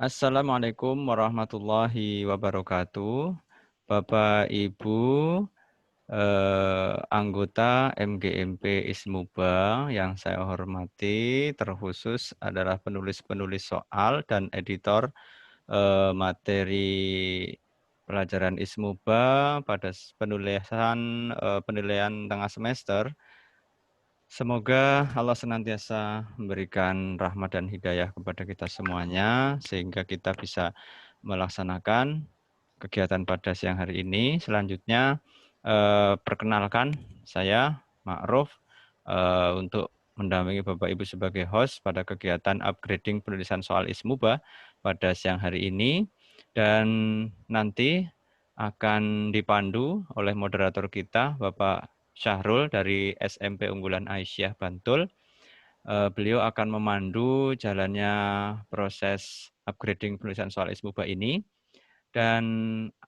Assalamualaikum warahmatullahi wabarakatuh. Bapak, Ibu, anggota MGMP Ismuba yang saya hormati, terkhusus adalah penulis-penulis soal dan editor materi pelajaran Ismuba pada penulisan penilaian tengah semester. Semoga Allah senantiasa memberikan rahmat dan hidayah kepada kita semuanya, sehingga kita bisa melaksanakan kegiatan pada siang hari ini. Selanjutnya, perkenalkan saya, Ma'ruf, untuk mendampingi Bapak Ibu sebagai host pada kegiatan upgrading penulisan soal Ismuba pada siang hari ini. Dan nanti akan dipandu oleh moderator kita, Bapak Syahrul dari SMP Unggulan Aisyah Bantul. Beliau akan memandu jalannya proses upgrading penulisan soal Ismuba ini. Dan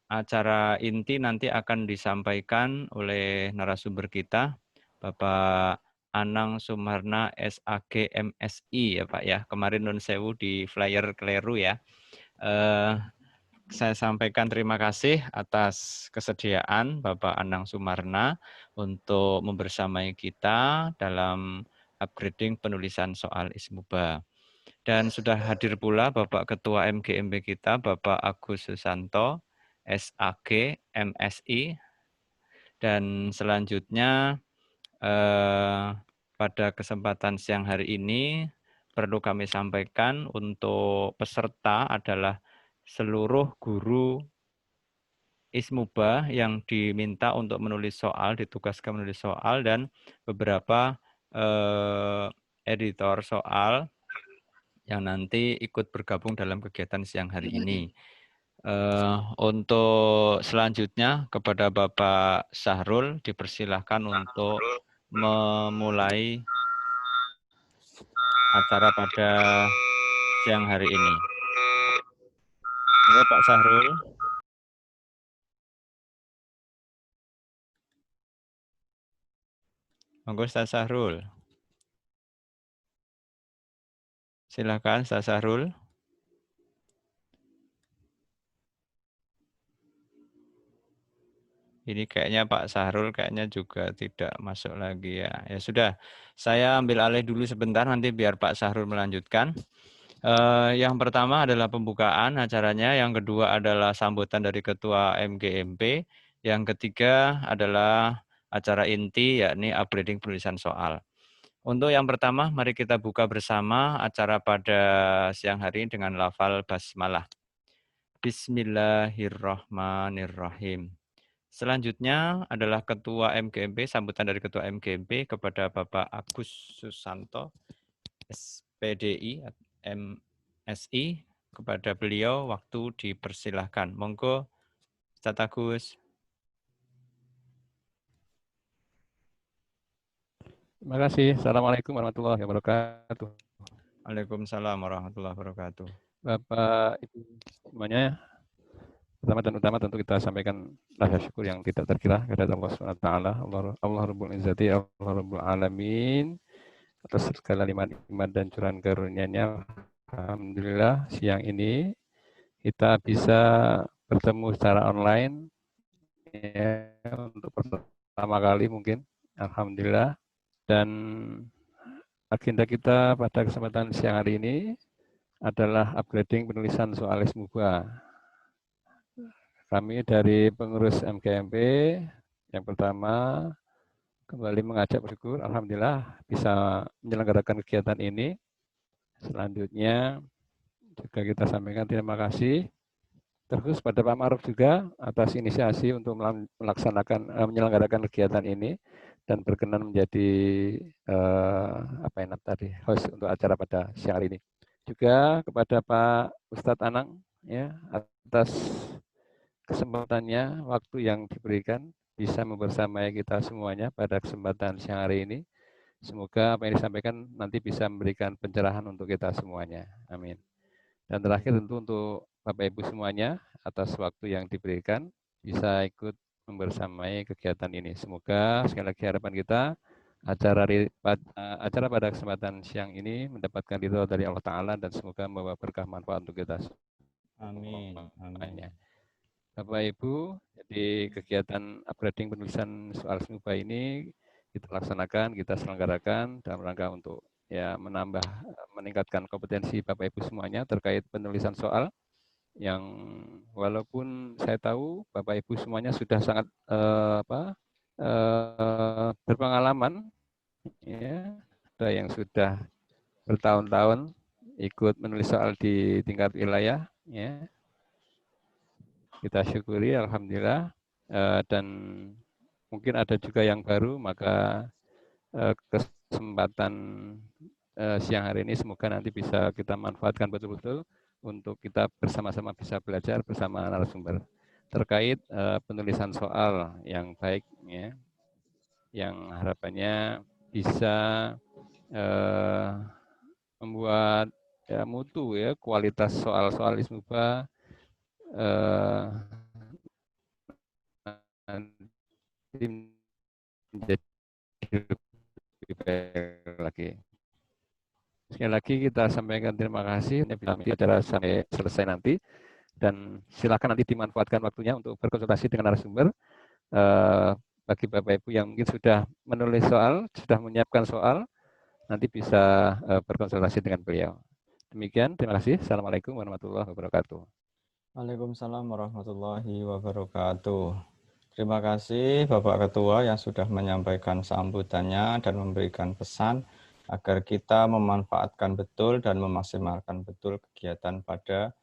acara inti nanti akan disampaikan oleh narasumber kita, Bapak Anang Sumarna SAG MSI ya Pak ya. Kemarin nun sewu di flyer keliru ya. Saya sampaikan terima kasih atas kesediaan Bapak Anang Sumarna untuk membersamai kita dalam upgrading penulisan soal Ismuba. Dan sudah hadir pula Bapak Ketua MGMB kita, Bapak Agus Susanto, SAG, MSI. Dan selanjutnya pada kesempatan siang hari ini perlu kami sampaikan untuk peserta adalah seluruh guru Ismuba yang diminta untuk menulis soal, ditugaskan menulis soal, dan beberapa editor soal yang nanti ikut bergabung dalam kegiatan siang hari ini. Untuk selanjutnya kepada Bapak Syahrul dipersilahkan untuk memulai acara pada siang hari ini. Oke, Pak Syahrul. Monggo Ustaz Syahrul. Silakan Ustaz Syahrul. Ini kayaknya Pak Syahrul kayaknya juga tidak masuk lagi ya. Ya sudah, saya ambil alih dulu sebentar nanti biar Pak Syahrul melanjutkan. Yang pertama adalah pembukaan acaranya, yang kedua adalah sambutan dari Ketua MGMP, yang ketiga adalah acara inti yakni upgrading penulisan soal. Untuk yang pertama, mari kita buka bersama acara pada siang hari ini dengan lafal basmalah. Bismillahirrahmanirrahim. Selanjutnya adalah Ketua MGMP, sambutan dari Ketua MGMP kepada Bapak Agus Susanto, SPDI, MSI. Kepada beliau waktu dipersilahkan. Monggo, Ustaz Agus. Terima kasih. Assalamualaikum warahmatullahi wabarakatuh. Waalaikumsalam warahmatullahi wabarakatuh. Bapak, Ibu semuanya, pertama dan utama tentu kita sampaikan rasa syukur yang tidak terkira kepada Allah SWT, Allah Rabbul Izzati, Allah Rabbul Alamin, atas segala nikmat dan curahan karunia-Nya. Alhamdulillah siang ini kita bisa bertemu secara online ya, untuk pertama kali mungkin. Alhamdulillah. Dan agenda kita pada kesempatan siang hari ini adalah upgrading penulisan soal Ismuba. Kami dari pengurus MGMP yang pertama kembali mengajak bersyukur, alhamdulillah bisa menyelenggarakan kegiatan ini. Selanjutnya juga kita sampaikan terima kasih terus pada Pak Ma'ruf juga atas inisiasi untuk menyelenggarakan kegiatan ini dan berkenan menjadi host untuk acara pada siang hari ini. Juga kepada Pak Ustadz Anang ya atas kesempatannya, waktu yang diberikan bisa membersamai kita semuanya pada kesempatan siang hari ini. Semoga apa yang disampaikan nanti bisa memberikan pencerahan untuk kita semuanya. Amin. Dan terakhir tentu untuk Bapak Ibu semuanya atas waktu yang diberikan bisa ikut membersamai kegiatan ini. Semoga sekali lagi harapan kita acara pada kesempatan siang ini mendapatkan ridho dari Allah Ta'ala dan semoga membawa berkah manfaat untuk kita Amin. semuanya. Amin. Bapak Ibu, jadi kegiatan upgrading penulisan soal semuba ini kita laksanakan, kita selenggarakan dalam rangka untuk ya meningkatkan kompetensi Bapak Ibu semuanya terkait penulisan soal yang walaupun saya tahu Bapak Ibu semuanya sudah sangat berpengalaman, ya, ada yang sudah bertahun-tahun ikut menulis soal di tingkat wilayah, ya. Kita syukuri, alhamdulillah, dan mungkin ada juga yang baru, maka kesempatan siang hari ini semoga nanti bisa kita manfaatkan betul-betul untuk kita bersama-sama bisa belajar bersama narasumber terkait penulisan soal yang baik, ya, yang harapannya bisa membuat ya, mutu ya kualitas soal-soal ismuba nanti menjadi lebih baik lagi. Sekali lagi kita sampaikan terima kasih acara sampai selesai nanti dan silakan nanti dimanfaatkan waktunya untuk berkonsultasi dengan narasumber. Bagi Bapak Ibu yang mungkin sudah menulis soal, sudah menyiapkan soal, nanti bisa berkonsultasi dengan beliau. Demikian, terima kasih. Assalamualaikum warahmatullahi wabarakatuh. Waalaikumsalam warahmatullahi wabarakatuh. Terima kasih Bapak Ketua yang sudah menyampaikan sambutannya dan memberikan pesan agar kita memanfaatkan betul dan memaksimalkan betul kegiatan pada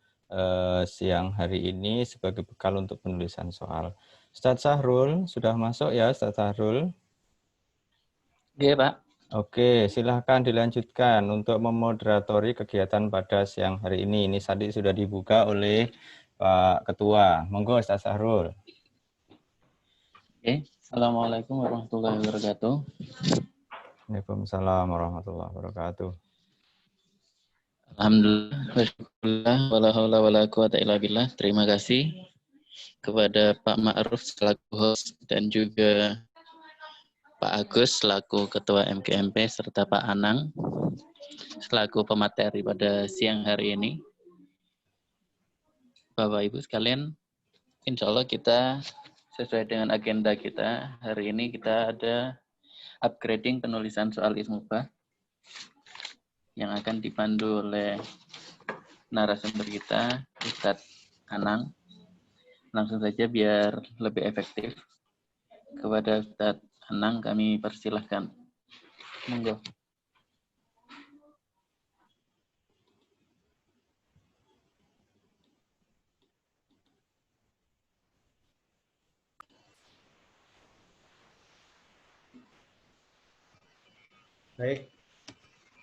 siang hari ini sebagai bekal untuk penulisan soal. Ustadz Sahrul, sudah masuk ya Ustadz Sahrul? Oke, Pak. Oke, silahkan dilanjutkan untuk memoderatori kegiatan pada siang hari ini. Ini tadi sudah dibuka oleh Pak Ketua. Monggo Ustadz Sahrul. Oke. Assalamualaikum warahmatullahi wabarakatuh. Waalaikumsalam warahmatullahi wabarakatuh. Alhamdulillah, wala haula wala quwata illa billah. Terima kasih kepada Pak Ma'ruf selaku host dan juga Pak Agus selaku Ketua MGMP serta Pak Anang selaku pemateri pada siang hari ini. Bapak Ibu sekalian, insya Allah kita sesuai dengan agenda kita, hari ini kita ada upgrading penulisan soal ismuba yang akan dipandu oleh narasumber kita, Ustadz Anang. Langsung saja biar lebih efektif. Kepada Ustadz Anang kami persilahkan. Monggo. Baik.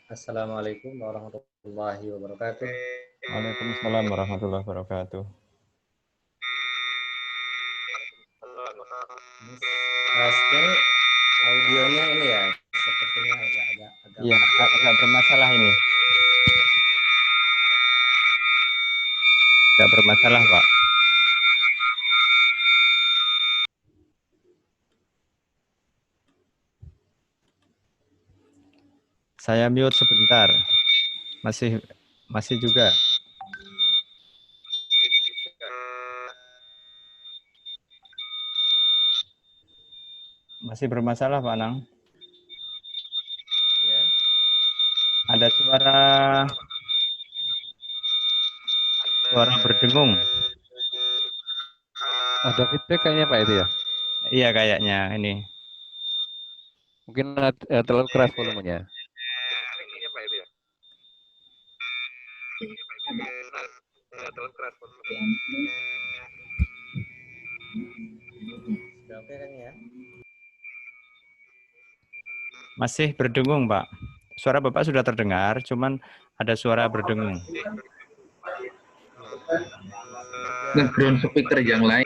Assalamualaikum warahmatullahi wabarakatuh. Waalaikumsalam warahmatullahi wabarakatuh. Sebenarnya audionya ini ya sepertinya agak Iya, agak bermasalah ini. Agak bermasalah, Pak. Saya mute sebentar. Masih juga. Masih bermasalah, Pak Anang. ya. Ada suara berdengung. Ada feedback kayaknya Pak itu ya? Iya, kayaknya ini. Mungkin terlalu keras volumenya. Sudah oke kan ya? Masih berdengung, Pak. Suara Bapak sudah terdengar, cuman ada suara berdengung. Background speaker yang lain.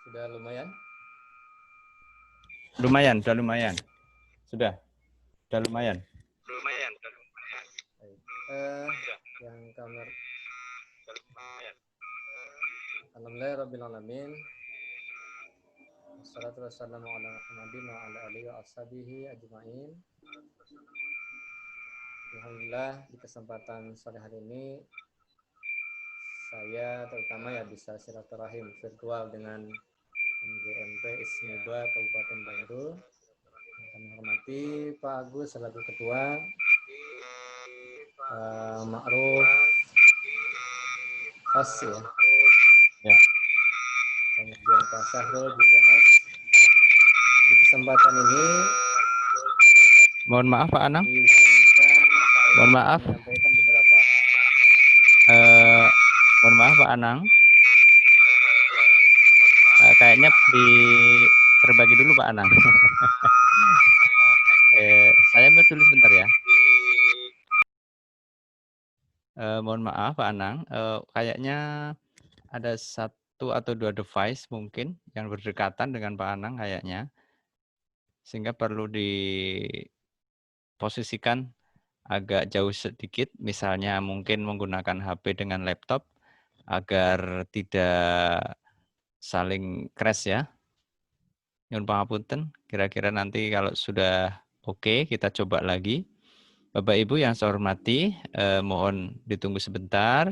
Coba Sudah lumayan? Lumayan, sudah lumayan. Sudah lumayan. Baik. Yang kamar. Alhamdulillah Rabbil Alamin. Wassalatu wassalamu ala Muhammadin wa ala alihi wa ashabihi ajma'in. Alhamdulillah di kesempatan sore hari ini saya terutama ya bisa silaturahim virtual dengan MGMP ISMUBA Kabupaten Bandung. Kami hormati Pak Agus selaku Ketua, Ma'ruf Khas ya. Ya. Kemudian Pak Syahrul juga khas. Di kesempatan ini Mohon maaf Pak Anang. diizinkan Mohon maaf. menyampaikan beberapa hal. Mohon maaf Pak Anang. Kayaknya terbagi dulu Pak Anang. Saya mau tulis sebentar ya. Mohon maaf Pak Anang. Kayaknya ada 1 atau 2 device mungkin yang berdekatan dengan Pak Anang kayaknya. Sehingga perlu diposisikan agak jauh sedikit. Misalnya mungkin menggunakan HP dengan laptop agar tidak saling crash ya. Nyuwun pangapunten, kira-kira nanti kalau sudah oke, kita coba lagi. Bapak Ibu yang saya hormati, mohon ditunggu sebentar.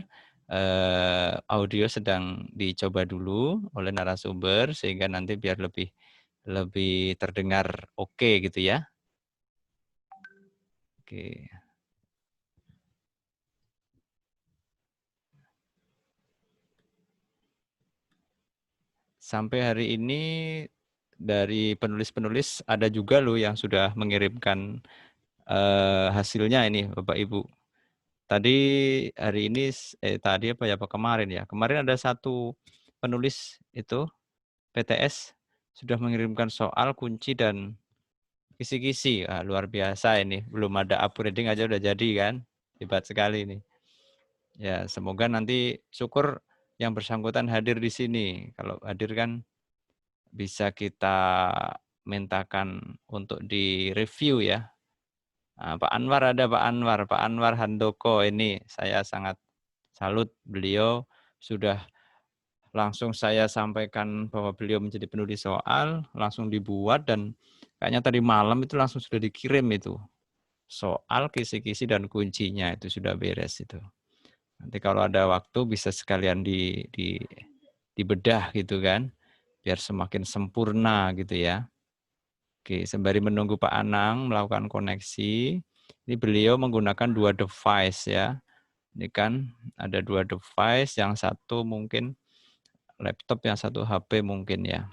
Audio sedang dicoba dulu oleh narasumber sehingga nanti biar lebih terdengar oke gitu ya. Oke. Sampai hari ini dari penulis-penulis ada juga loh yang sudah mengirimkan hasilnya ini Bapak Ibu. Tadi hari ini tadi apa ya Pak kemarin ya. Kemarin ada 1 penulis itu PTS sudah mengirimkan soal kunci dan kisi-kisi. Luar biasa ini. Belum ada upgrading aja udah jadi kan. Hebat sekali ini. Ya, semoga nanti syukur yang bersangkutan hadir di sini. Kalau hadir kan bisa kita mintakan untuk direview ya. Pak Anwar ada Pak Anwar Handoko ini saya sangat salut beliau sudah langsung saya sampaikan bahwa beliau menjadi penulis soal, langsung dibuat dan kayaknya tadi malam itu langsung sudah dikirim itu. Soal, kisi-kisi dan kuncinya itu sudah beres itu. Nanti kalau ada waktu bisa sekalian dibedah gitu kan, biar semakin sempurna gitu ya. Oke, sembari menunggu Pak Anang melakukan koneksi, ini beliau menggunakan 2 device ya. Ini kan ada 2 device, yang satu mungkin laptop, yang satu HP mungkin ya.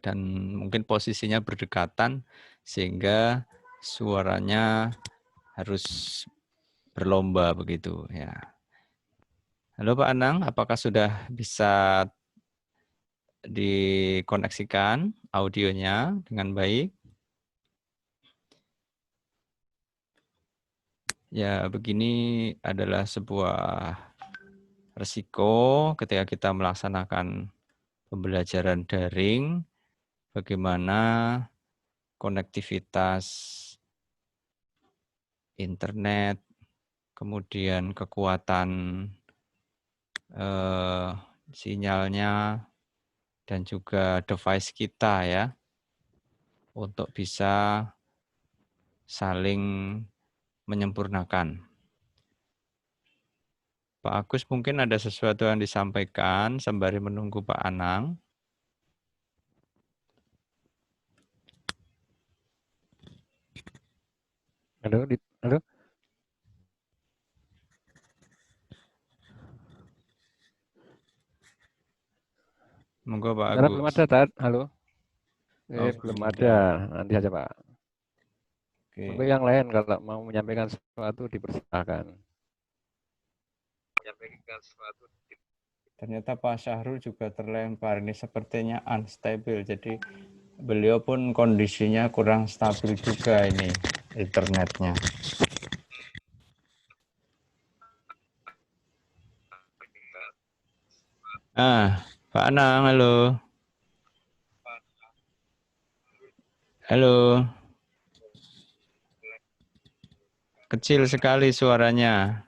Dan mungkin posisinya berdekatan sehingga suaranya harus berlomba begitu ya. Halo Pak Anang, apakah sudah bisa dikoneksikan audionya dengan baik? Ya, begini adalah sebuah resiko ketika kita melaksanakan pembelajaran daring, bagaimana konektivitas internet, kemudian kekuatan sinyalnya, dan juga device kita ya, untuk bisa saling menyempurnakan. Pak Agus mungkin ada sesuatu yang disampaikan sembari menunggu Pak Anang. Halo. Monggo Pak Karena Agus. belum ada, Tat. Halo. Belum belum ada. Nanti aja, Pak. Oke. Monggo yang lain kalau mau menyampaikan sesuatu dipersilakan. Ternyata Pak Syahrul juga terlempar. Ini sepertinya unstable. Jadi beliau pun kondisinya kurang stabil juga ini internetnya. Pak Anang, halo. Halo. Kecil sekali suaranya.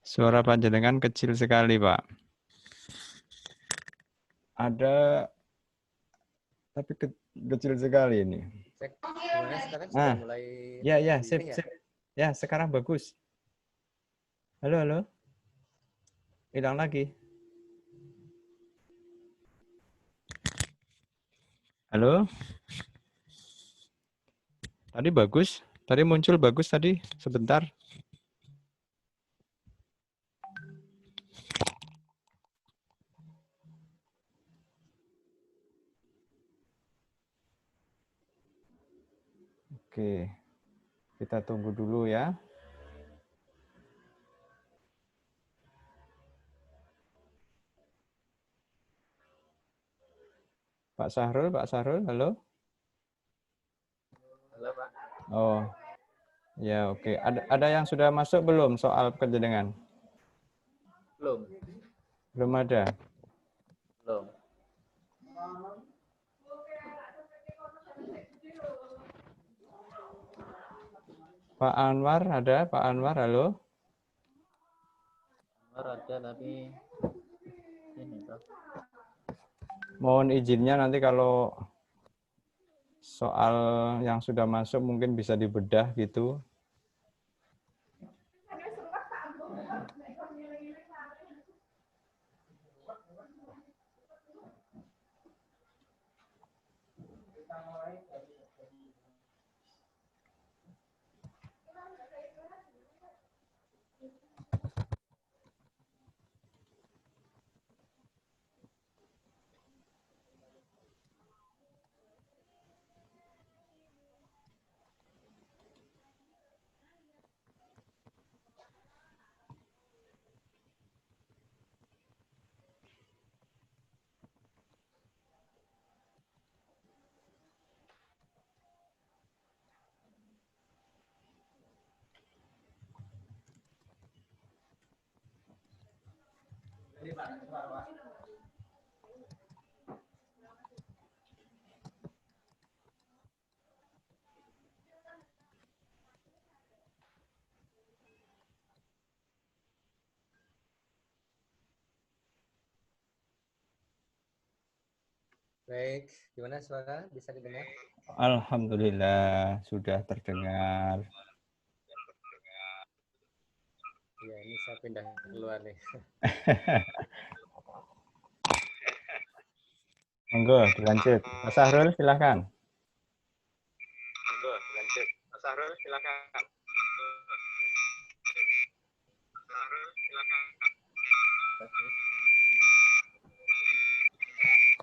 Suara panjenengan kecil sekali, Pak. Ada, tapi kecil sekali ini. Gimana sekarang sudah Ah, mulai ya, ini sip, ya? sip. Ya, sekarang bagus. Halo, halo. Hilang lagi. Halo. Tadi bagus. Tadi muncul bagus tadi. Sebentar. Oke. Kita tunggu dulu ya. Pak Sahrul, halo. Halo Pak. Oh, ya oke. Ada yang sudah masuk belum soal penjenengan? Belum. Belum ada. Belum. Pak Anwar ada? Pak Anwar, halo. Ada tapi ini toh. Mohon izinnya nanti kalau soal yang sudah masuk mungkin bisa dibedah gitu. Baik, gimana suara? Bisa didengar? Alhamdulillah sudah terdengar. Ya, ini saya pindah keluar nih. Monggo dilanjut. Mas Sahrul silakan. Monggo, lanjut. Mas Sahrul, silakan.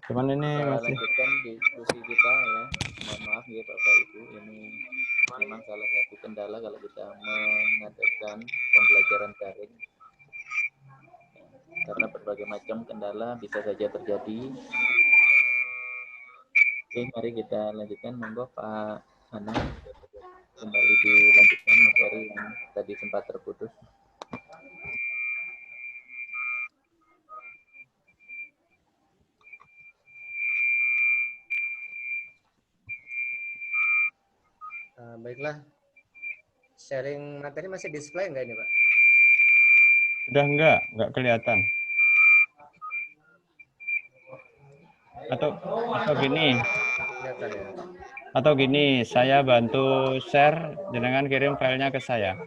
Cuman ini Kita masih lanjutkan diskusi kita ya. Mohon maaf ya Bapak Ibu, ini memang salah satu kendala kalau kita mengadakan pembelajaran daring. Karena berbagai macam kendala bisa saja terjadi. Oke, mari kita lanjutkan. Monggo Pak Anang, kembali dilanjutkan materi yang tadi sempat terputus. Baiklah, sharing materi masih display enggak ini Pak? sudah enggak kelihatan. Atau gini, Kelihatan ya. atau gini, saya bantu share, jangan kirim filenya ke saya.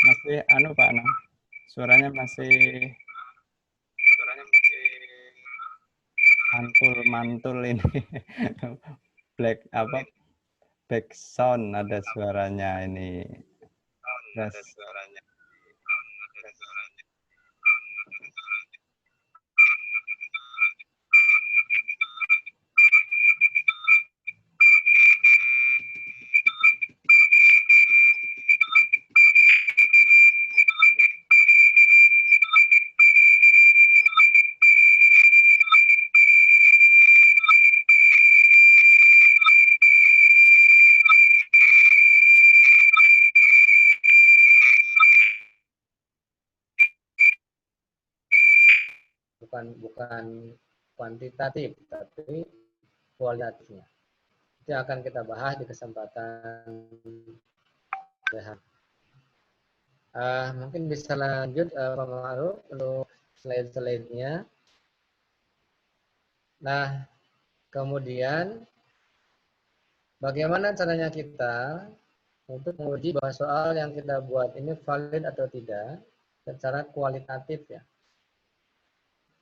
Masih Pak Anang, suaranya masih mantul ini. Back sound ada suaranya ini. bukan kuantitatif, tapi kualitatifnya. Itu akan kita bahas di kesempatan berikutnya. Mungkin bisa lanjut Pak Ma'ruf untuk slide-slide-nya. Nah, kemudian bagaimana caranya kita untuk menguji bahwa soal yang kita buat ini valid atau tidak secara kualitatif ya.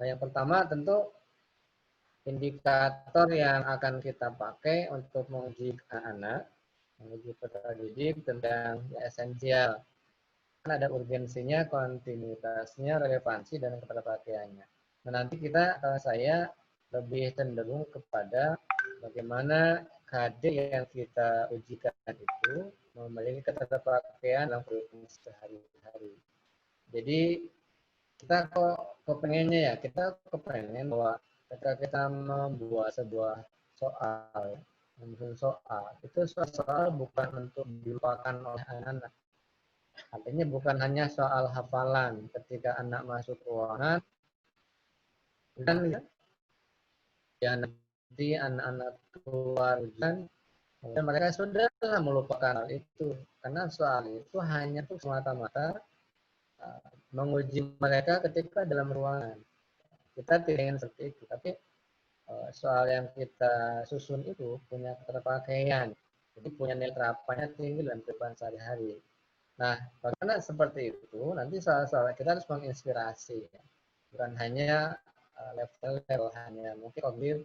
Nah, yang pertama tentu indikator yang akan kita pakai untuk menguji anak, menguji peserta didik tentang esensial. Kan ada urgensinya, kontinuitasnya, relevansi, dan keterpakaiannya. Nah, nanti saya lebih cenderung kepada bagaimana KD yang kita ujikan itu memiliki keterpakaian dalam kehidupan sehari-hari. Jadi kita kepengennya ya, kita kepengen bahwa ketika kita membuat sebuah soal, menyusun soal, itu soal bukan untuk dilupakan oleh anak-anak. Artinya bukan hanya soal hafalan ketika anak masuk ruangan dan ya nanti anak-anak keluar ujian dan mereka sudah melupakan hal itu karena soal itu hanya tuh semata-mata menguji mereka ketika dalam ruangan. Kita tidak ingin seperti itu, tapi soal yang kita susun itu punya keterpakaian, jadi punya nilai terapannya tinggi dalam kehidupan sehari-hari. Nah, bagaimana seperti itu, nanti soal-soal kita harus menginspirasi, ya. Bukan hanya level-level, hanya mungkin objek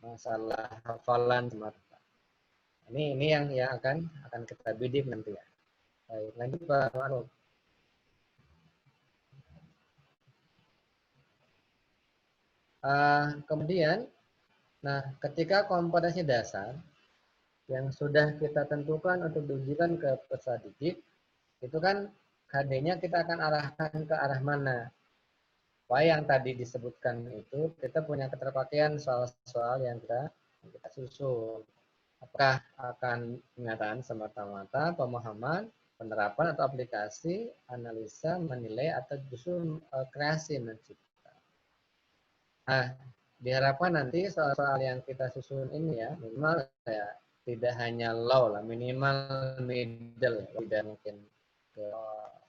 masalah hafalan semata. Ini yang akan kita bidik nanti ya. Baik, lanjut Pak Ma'ruf. Kemudian, nah ketika kompetensi dasar yang sudah kita tentukan untuk diujikan ke peserta didik, itu kan KD-nya kita akan arahkan ke arah mana. Wah, yang tadi disebutkan itu kita punya keterpakaian soal-soal yang kita susun. Apakah akan penyataan semata-mata, pemahaman, penerapan atau aplikasi, analisa, menilai, atau justru kreasi mencipta. Nah, diharapkan nanti soal-soal yang kita susun ini ya, minimal ya tidak hanya low lah, minimal middle, tidak mungkin ke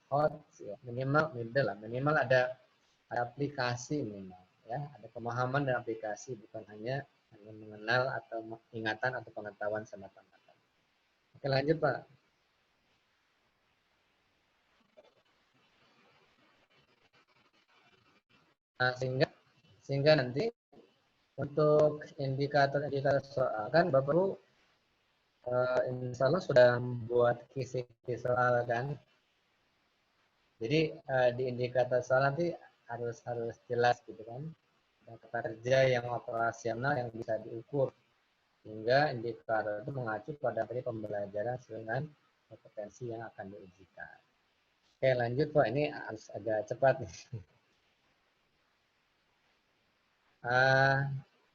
hot, ya. Minimal middle lah, minimal ada aplikasi minimal, ya, ada pemahaman dan aplikasi, bukan hanya mengenal atau ingatan atau pengetahuan semata-mata. Oke, lanjut Pak. Nah, sehingga nanti untuk indikator-indikator soal kan Bapak insya Allah sudah membuat kisi-kisi soal kan. Jadi di indikator soal nanti harus jelas gitu kan. Kata kerja yang operasional yang bisa diukur sehingga indikator itu mengacu pada dari pembelajaran dengan kompetensi yang akan diujikan. Oke, lanjut Pak, ini harus agak cepat nih.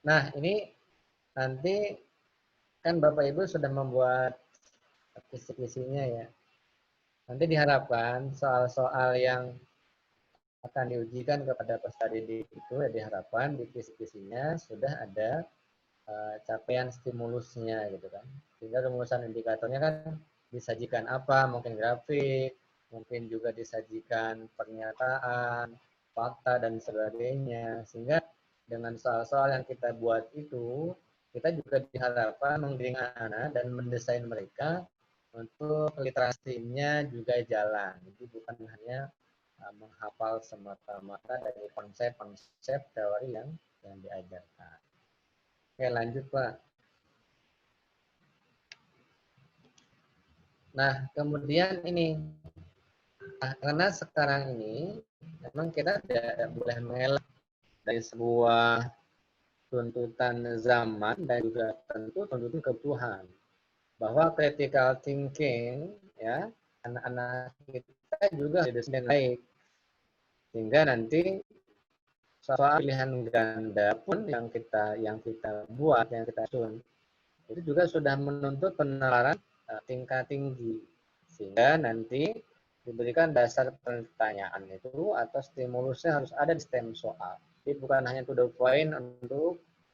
Nah, ini nanti kan Bapak Ibu sudah membuat kisi-kisinya ya. Nanti diharapkan soal-soal yang akan diujikan kepada peserta didik itu ya diharapkan di kisi-kisinya sudah ada capaian stimulusnya gitu kan. Sehingga rumusan indikatornya kan disajikan apa, mungkin grafik, mungkin juga disajikan pernyataan, fakta dan sebagainya. Sehingga dengan soal-soal yang kita buat itu, kita juga diharapkan menggiring anak dan mendesain mereka untuk literasinya juga jalan. Jadi bukan hanya menghafal semata-mata dari konsep-konsep teori yang diajarkan. Oke, lanjut Pak. Nah, kemudian ini, karena sekarang ini memang kita tidak boleh mengelak dari sebuah tuntutan zaman dan juga tentu tuntutan kebutuhan bahwa critical thinking ya anak-anak kita juga harus dengan baik sehingga nanti soal pilihan ganda pun yang kita buat, yang kita susun itu juga sudah menuntut penalaran tingkat tinggi sehingga nanti diberikan dasar pertanyaan itu atau stimulusnya harus ada di stem soal. Jadi bukan hanya to the point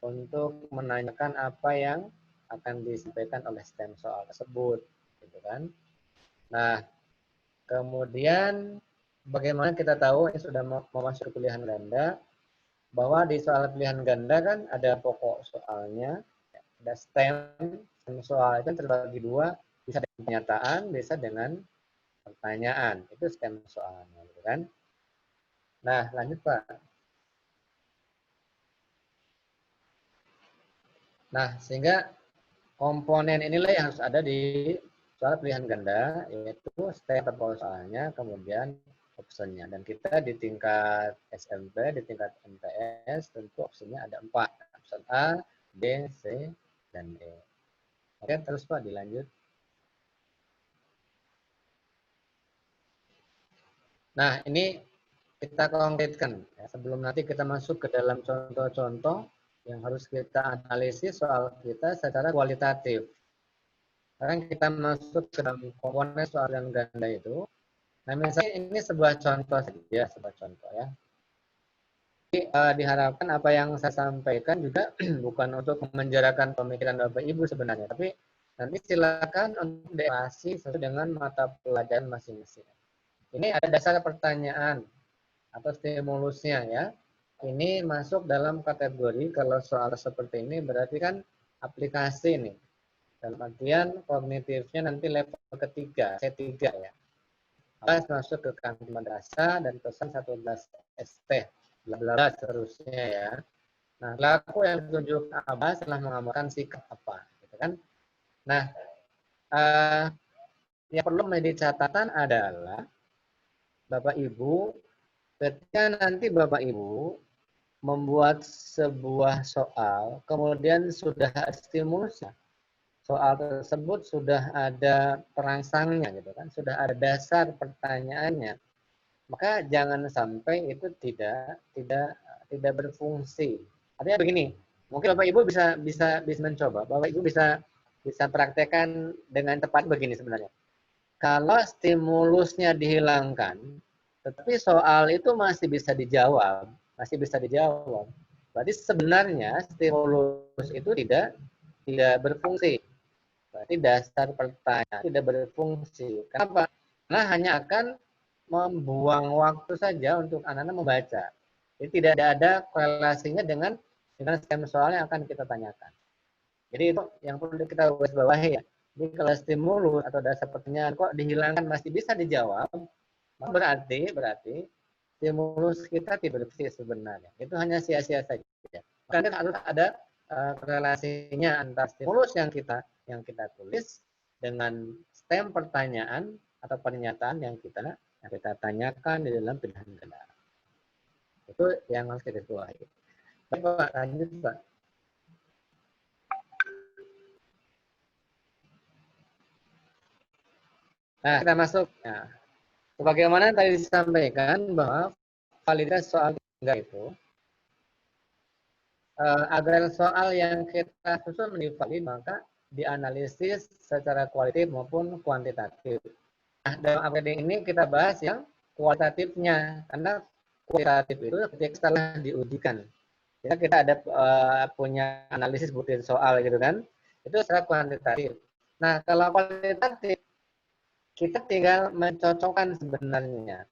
untuk menanyakan apa yang akan disampaikan oleh stem soal tersebut, gitu kan. Nah, kemudian bagaimana kita tahu ini sudah mau masuk ke pilihan ganda, bahwa di soal pilihan ganda kan ada pokok soalnya, ada stem soal itu terbagi dua, bisa dengan pernyataan, bisa dengan pertanyaan. Itu stem soalnya, gitu kan. Nah, lanjut Pak. Nah, sehingga komponen inilah yang harus ada di soal pilihan ganda, yaitu stem atau soalnya, kemudian optionnya. Dan kita di tingkat SMP, di tingkat MTS, tentu opsinya ada 4. Option A, B, C, dan D. Oke, terus Pak, dilanjut. Nah, ini kita konkretkan. Ya, sebelum nanti kita masuk ke dalam contoh-contoh yang harus kita analisis soal kita secara kualitatif. Sekarang kita masuk ke dalam komponen soal yang ganda itu. Nah, misalnya ini sebuah contoh saja, sebuah contoh ya. Jadi, diharapkan apa yang saya sampaikan juga bukan untuk memenjarakan pemikiran Bapak Ibu sebenarnya, tapi nanti silakan untuk dievaluasi sesuai dengan mata pelajaran masing-masing. Ini ada dasar pertanyaan atau stimulusnya ya. Ini masuk dalam kategori kalau soal seperti ini berarti kan aplikasi nih. Dalam artian kognitifnya nanti level ketiga, C3 ya. Abbas masuk ke kantin madrasah dan pesan 11 ST, bla bla seterusnya ya. Nah, pelaku yang ditunjuk Abbas telah mengamalkan sikap apa, gitu kan? Nah, yang perlu menjadi catatan adalah Bapak Ibu, ketika nanti Bapak Ibu membuat sebuah soal, kemudian sudah stimulusnya, soal tersebut sudah ada perangsangnya gitu kan, sudah ada dasar pertanyaannya, maka jangan sampai itu tidak berfungsi. Artinya begini, mungkin Bapak Ibu bisa mencoba, Bapak Ibu bisa praktekkan dengan tepat begini sebenarnya. Kalau stimulusnya dihilangkan, tetapi soal itu masih bisa dijawab, berarti sebenarnya stimulus itu tidak berfungsi. Berarti dasar pertanyaan tidak berfungsi. Kenapa? Karena hanya akan membuang waktu saja untuk anak-anak membaca. Jadi tidak ada korelasinya dengan stem soal yang akan kita tanyakan. Jadi itu yang perlu kita garis bawahi ya. Jadi kalau stimulus atau dasar pertanyaan kok dihilangkan masih bisa dijawab, berarti stimulus kita tidak berfungsi sebenarnya. Itu hanya sia-sia saja. Karena harus ada korelasinya antara stimulus yang kita tulis dengan stem pertanyaan atau pernyataan yang kita tanyakan di dalam pilihan ganda. Itu yang harus kita bawahi. Baik Pak, lanjut Pak. Nah, kita masuk. Nah, sebagaimana tadi disampaikan bahwa validitas soal itu agar soal yang kita susun menjadi valid maka dianalisis secara kualitatif maupun kuantitatif. Nah, dalam upgrading ini kita bahas yang kualitatifnya, karena kualitatif itu ketika setelah diujikan. Ya, kita ada punya analisis bukti soal gitu kan, itu secara kuantitatif. Nah, kalau kualitatif, kita tinggal mencocokkan sebenarnya.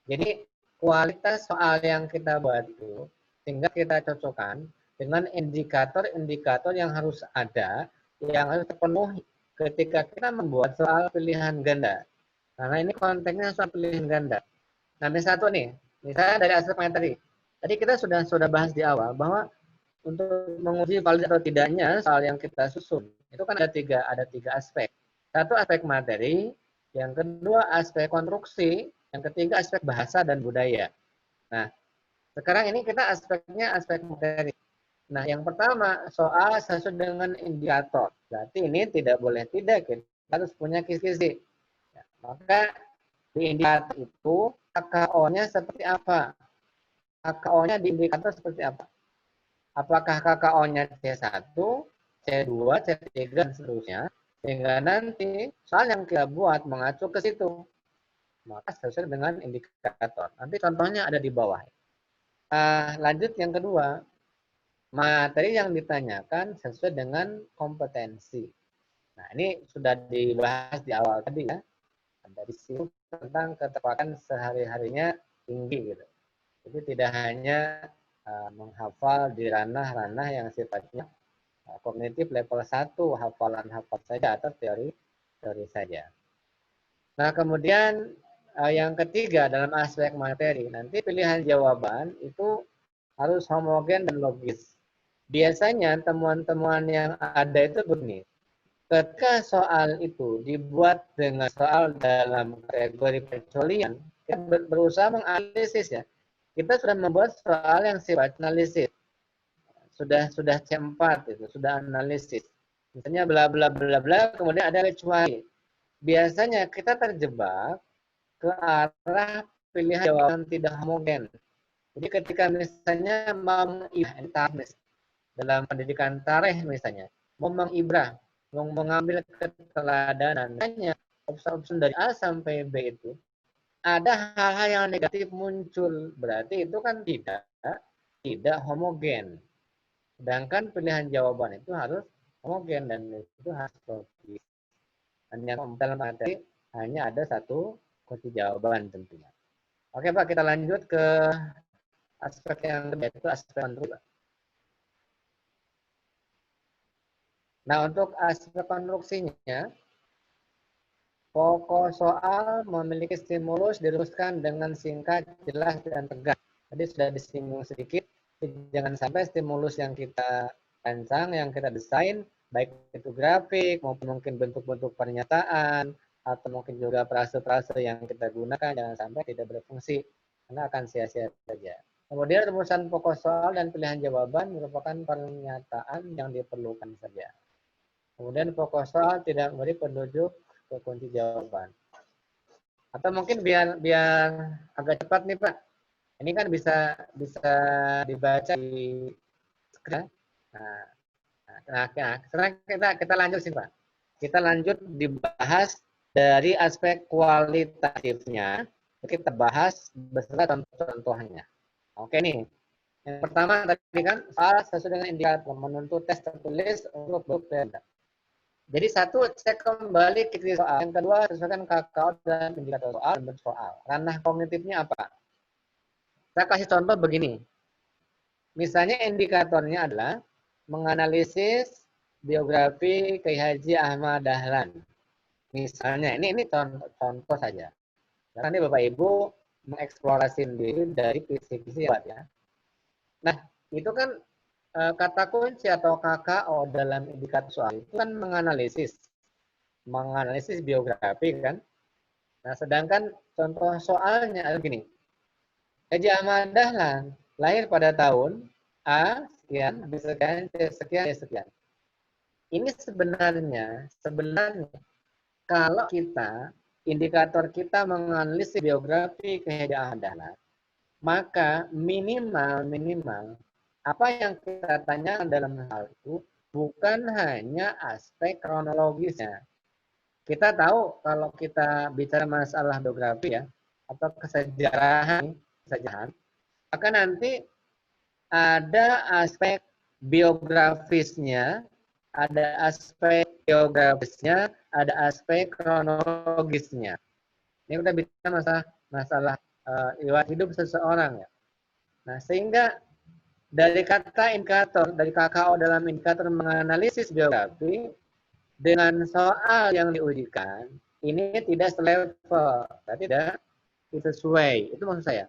Jadi, kualitas soal yang kita buat itu, sehingga kita cocokkan dengan indikator-indikator yang harus ada, yang harus terpenuhi ketika kita membuat soal pilihan ganda. Karena ini konteksnya soal pilihan ganda. Nah, misalnya dari aspek materi. Tadi kita sudah bahas di awal bahwa untuk menguji valid atau tidaknya soal yang kita susun, itu kan ada tiga aspek. Satu aspek materi, yang kedua aspek konstruksi, yang ketiga aspek bahasa dan budaya. Nah, sekarang ini kita aspeknya aspek materi. Nah, yang pertama soal sesuai dengan indikator. Berarti ini tidak boleh tidak, kita harus punya kisi-kisi. Ya, maka di indikator itu KKO-nya seperti apa? KKO-nya di indikator seperti apa? Apakah KKO-nya C1, C2, C3, dan seterusnya. Sehingga nanti soal yang kita buat mengacu ke situ. maka sesuai dengan indikator. Nanti contohnya ada di bawah. Lanjut yang kedua, materi yang ditanyakan sesuai dengan kompetensi. Nah, ini sudah dibahas di awal tadi ya. Dari situ tentang ketepatan sehari-harinya tinggi gitu. Jadi tidak hanya menghafal di ranah-ranah yang sifatnya kognitif level 1, hafalan-hafal saja atau teori saja. Nah, kemudian yang ketiga dalam aspek materi, nanti pilihan jawaban itu harus homogen dan logis. Biasanya temuan-temuan yang ada itu begini. Ketika soal itu dibuat dengan soal dalam kategori pengecualian, kita berusaha menganalisis ya. Kita sudah membuat soal yang sifat analisis. Sudah C4 itu, sudah analisis. Misalnya bla bla bla bla, kemudian ada kecuali. Biasanya kita terjebak ke arah pilihan jawaban tidak homogen. Jadi ketika misalnya mau dalam pendidikan tarikh misalnya, mau mengibrah, mau mengambil keteladanan, hanya opsi-opsi dari A sampai B itu ada hal-hal yang negatif muncul, berarti itu kan tidak homogen. Sedangkan pilihan jawaban itu harus homogen dan itu harus logis. Dan yang dalam materi hanya ada satu kunci jawaban tentunya. Oke Pak, kita lanjut ke aspek yang kedua, itu aspek konstruksi. Nah, untuk aspek konstruksinya, pokok soal memiliki stimulus dirumuskan dengan singkat, jelas, dan tegas. Tadi sudah disinggung sedikit, jangan sampai stimulus yang kita rancang, yang kita desain, baik itu grafik, maupun mungkin bentuk-bentuk pernyataan, atau mungkin juga frase-frase yang kita gunakan, jangan sampai tidak berfungsi, karena akan sia-sia saja. Kemudian rumusan pokok soal dan pilihan jawaban merupakan pernyataan yang diperlukan saja. Kemudian pokok soal tidak memberi petunjuk ke kunci jawaban. Atau mungkin biar agak cepat nih Pak. Ini kan bisa dibaca di screen. Nah, sekarang kita lanjut sih Pak. Kita lanjut dibahas dari aspek kualitatifnya. Kita bahas beserta contoh-contohnya. Oke nih. Yang pertama tadi kan soal sesuai dengan indikator menuntut tes tertulis untuk berpeda. Jadi satu, cek kembali kriteria soal. Yang kedua, sesuaikan KKO dan indikator soal dan soal. Ranah kognitifnya apa? Saya kasih contoh begini. Misalnya indikatornya adalah menganalisis biografi Kiai Haji Ahmad Dahlan. Misalnya, ini contoh saja. Nanti Bapak Ibu mengeksplorasi diri dari visi-visi ya. Nah, itu kan kata kunci atau KKO dalam indikator soal itu kan menganalisis biografi kan. Nah, sedangkan contoh soalnya adalah gini. Haji Ahmad Dahlan lahir pada tahun A sekian, B sekian, C sekian, D sekian. Ini sebenarnya kalau indikator kita menganalisis biografi Haji Ahmad Dahlan, maka minimal apa yang kita tanyakan dalam hal itu bukan hanya aspek kronologisnya. Kita tahu kalau kita bicara masalah biografi ya, atau kesejarahan, maka nanti ada aspek biografisnya, ada aspek geografisnya, ada aspek kronologisnya. Ini kita bicara masalah riwayat hidup seseorang ya. Nah, sehingga dari kata indikator, dari KKO dalam indikator menganalisis biografi, dengan soal yang diujikan, ini tidak selevel, tidak sesuai. Itu maksud saya.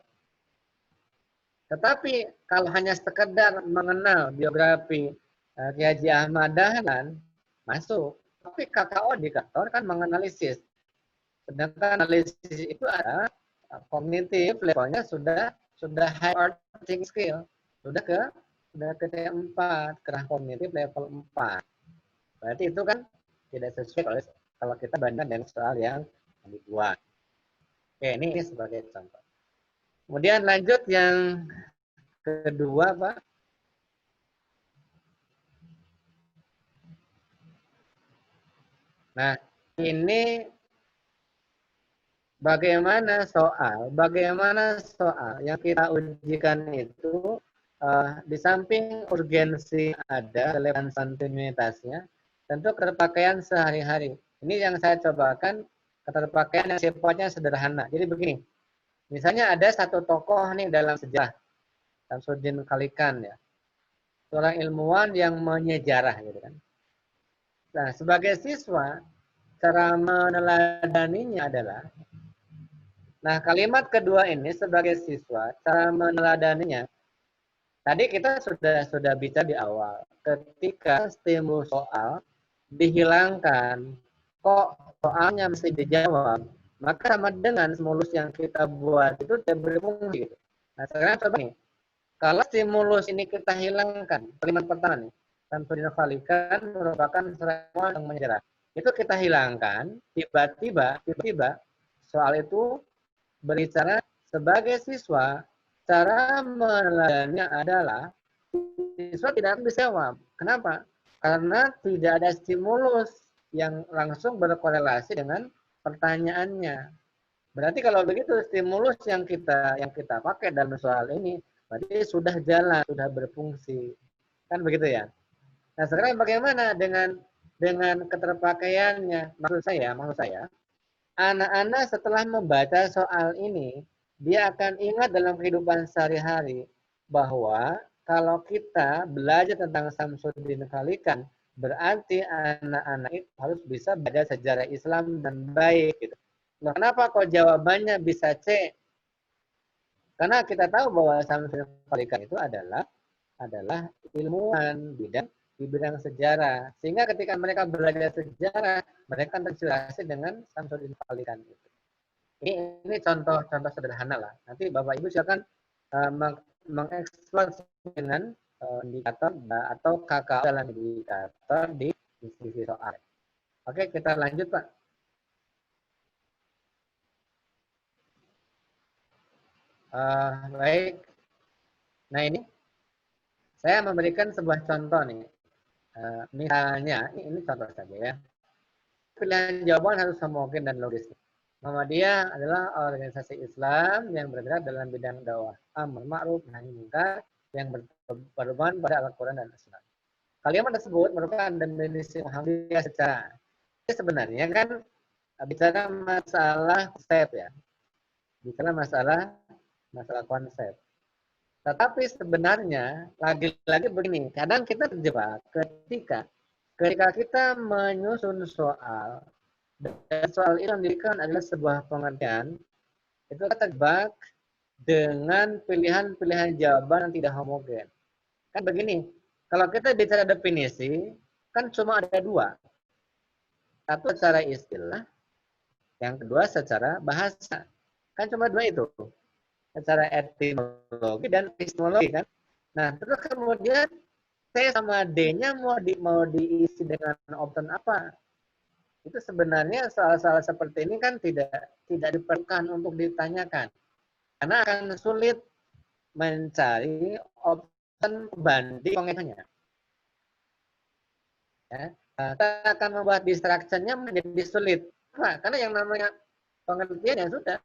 Tetapi kalau hanya sekedar mengenal biografi Kiai Haji Ahmad Dahlan, masuk. Tapi KKO indikator kan menganalisis. Sedangkan analisis itu ada kognitif levelnya sudah high order skill. Sudah ke T4, kerah kognitif level 4. Berarti itu kan tidak sesuai kalau kita bandingkan dengan soal yang dibuat. Oke, ini sebagai contoh. Kemudian lanjut yang kedua, Pak. Nah, ini bagaimana soal yang kita ujikan itu di samping urgensi ada, relevansi kontinuitasnya, tentu keterpakaian sehari-hari. Ini yang saya cobakan, keterpakaian yang sifatnya sederhana. Jadi begini, misalnya ada satu tokoh nih dalam sejarah, Samsudin Kalikan ya, seorang ilmuwan yang menyejarah gitu kan. Nah, sebagai siswa, cara meneladaninya adalah, nah kalimat kedua ini sebagai siswa, cara meneladaninya, tadi kita sudah bicara di awal, ketika stimulus soal dihilangkan, kok soalnya mesti dijawab, maka sama dengan stimulus yang kita buat itu tidak berfungsi. Gitu. Nah sekarang coba nih, kalau stimulus ini kita hilangkan, kalimat pertama nih, Samsudin Kalikan merupakan seorang yang menyejarah. Itu kita hilangkan, tiba-tiba soal itu berbicara sebagai siswa, cara meneladaninya adalah siswa tidak akan bisa jawab. Kenapa? Karena tidak ada stimulus yang langsung berkorelasi dengan pertanyaannya. Berarti kalau begitu stimulus yang kita pakai dalam soal ini berarti sudah jalan, sudah berfungsi. Kan begitu ya? Nah, sekarang bagaimana dengan keterpakaiannya? Maksud saya, anak-anak setelah membaca soal ini, dia akan ingat dalam kehidupan sehari-hari bahwa kalau kita belajar tentang Samsudin Kalikan, berarti anak-anak itu harus bisa baca sejarah Islam dan baik. Gitu. Nah, kenapa kok jawabannya bisa C? Karena kita tahu bahwa Samsudin Kalikan itu adalah ilmuwan di bidang sejarah. Sehingga ketika mereka belajar sejarah, mereka terinspirasi dengan Samsudin Kalikan itu. Ini contoh sederhana lah. Nanti Bapak Ibu silakan mengeksplor dengan indikator atau KKO dalam indikator di diskusi soal. Oke, kita lanjut Pak. Baik. Nah ini saya memberikan sebuah contoh nih. Misalnya, ini contoh saja ya. Pilihan jawaban harus homogen dan logis. Muhammadiyah adalah organisasi Islam yang bergerak dalam bidang dakwah amar ma'ruf nahi munkar yang berpedoman pada Al-Quran dan As-Sunnah. Kalimat tersebut merupakan definisi Muhammadiyah secara sebenarnya kan bicara masalah konsep ya. Bicara masalah konsep. Tetapi sebenarnya lagi-lagi begini, kadang kita terjebak ketika kita menyusun soal dan soal itu yang diberikan adalah sebuah pengertian, itu terjebak dengan pilihan-pilihan jawaban yang tidak homogen. Kan begini, kalau kita bicara definisi, kan cuma ada dua. Satu secara istilah, yang kedua secara bahasa. Kan cuma dua itu. Secara etimologi dan epistemologi kan. Nah, terus kemudian C sama D-nya mau diisi dengan option apa? Itu sebenarnya soal-soal seperti ini kan tidak diperlukan untuk ditanyakan. Karena akan sulit mencari option pembanding pengertiannya. Ya. Kita akan membuat distraction-nya menjadi sulit. Nah, karena yang namanya pengertian ya sudah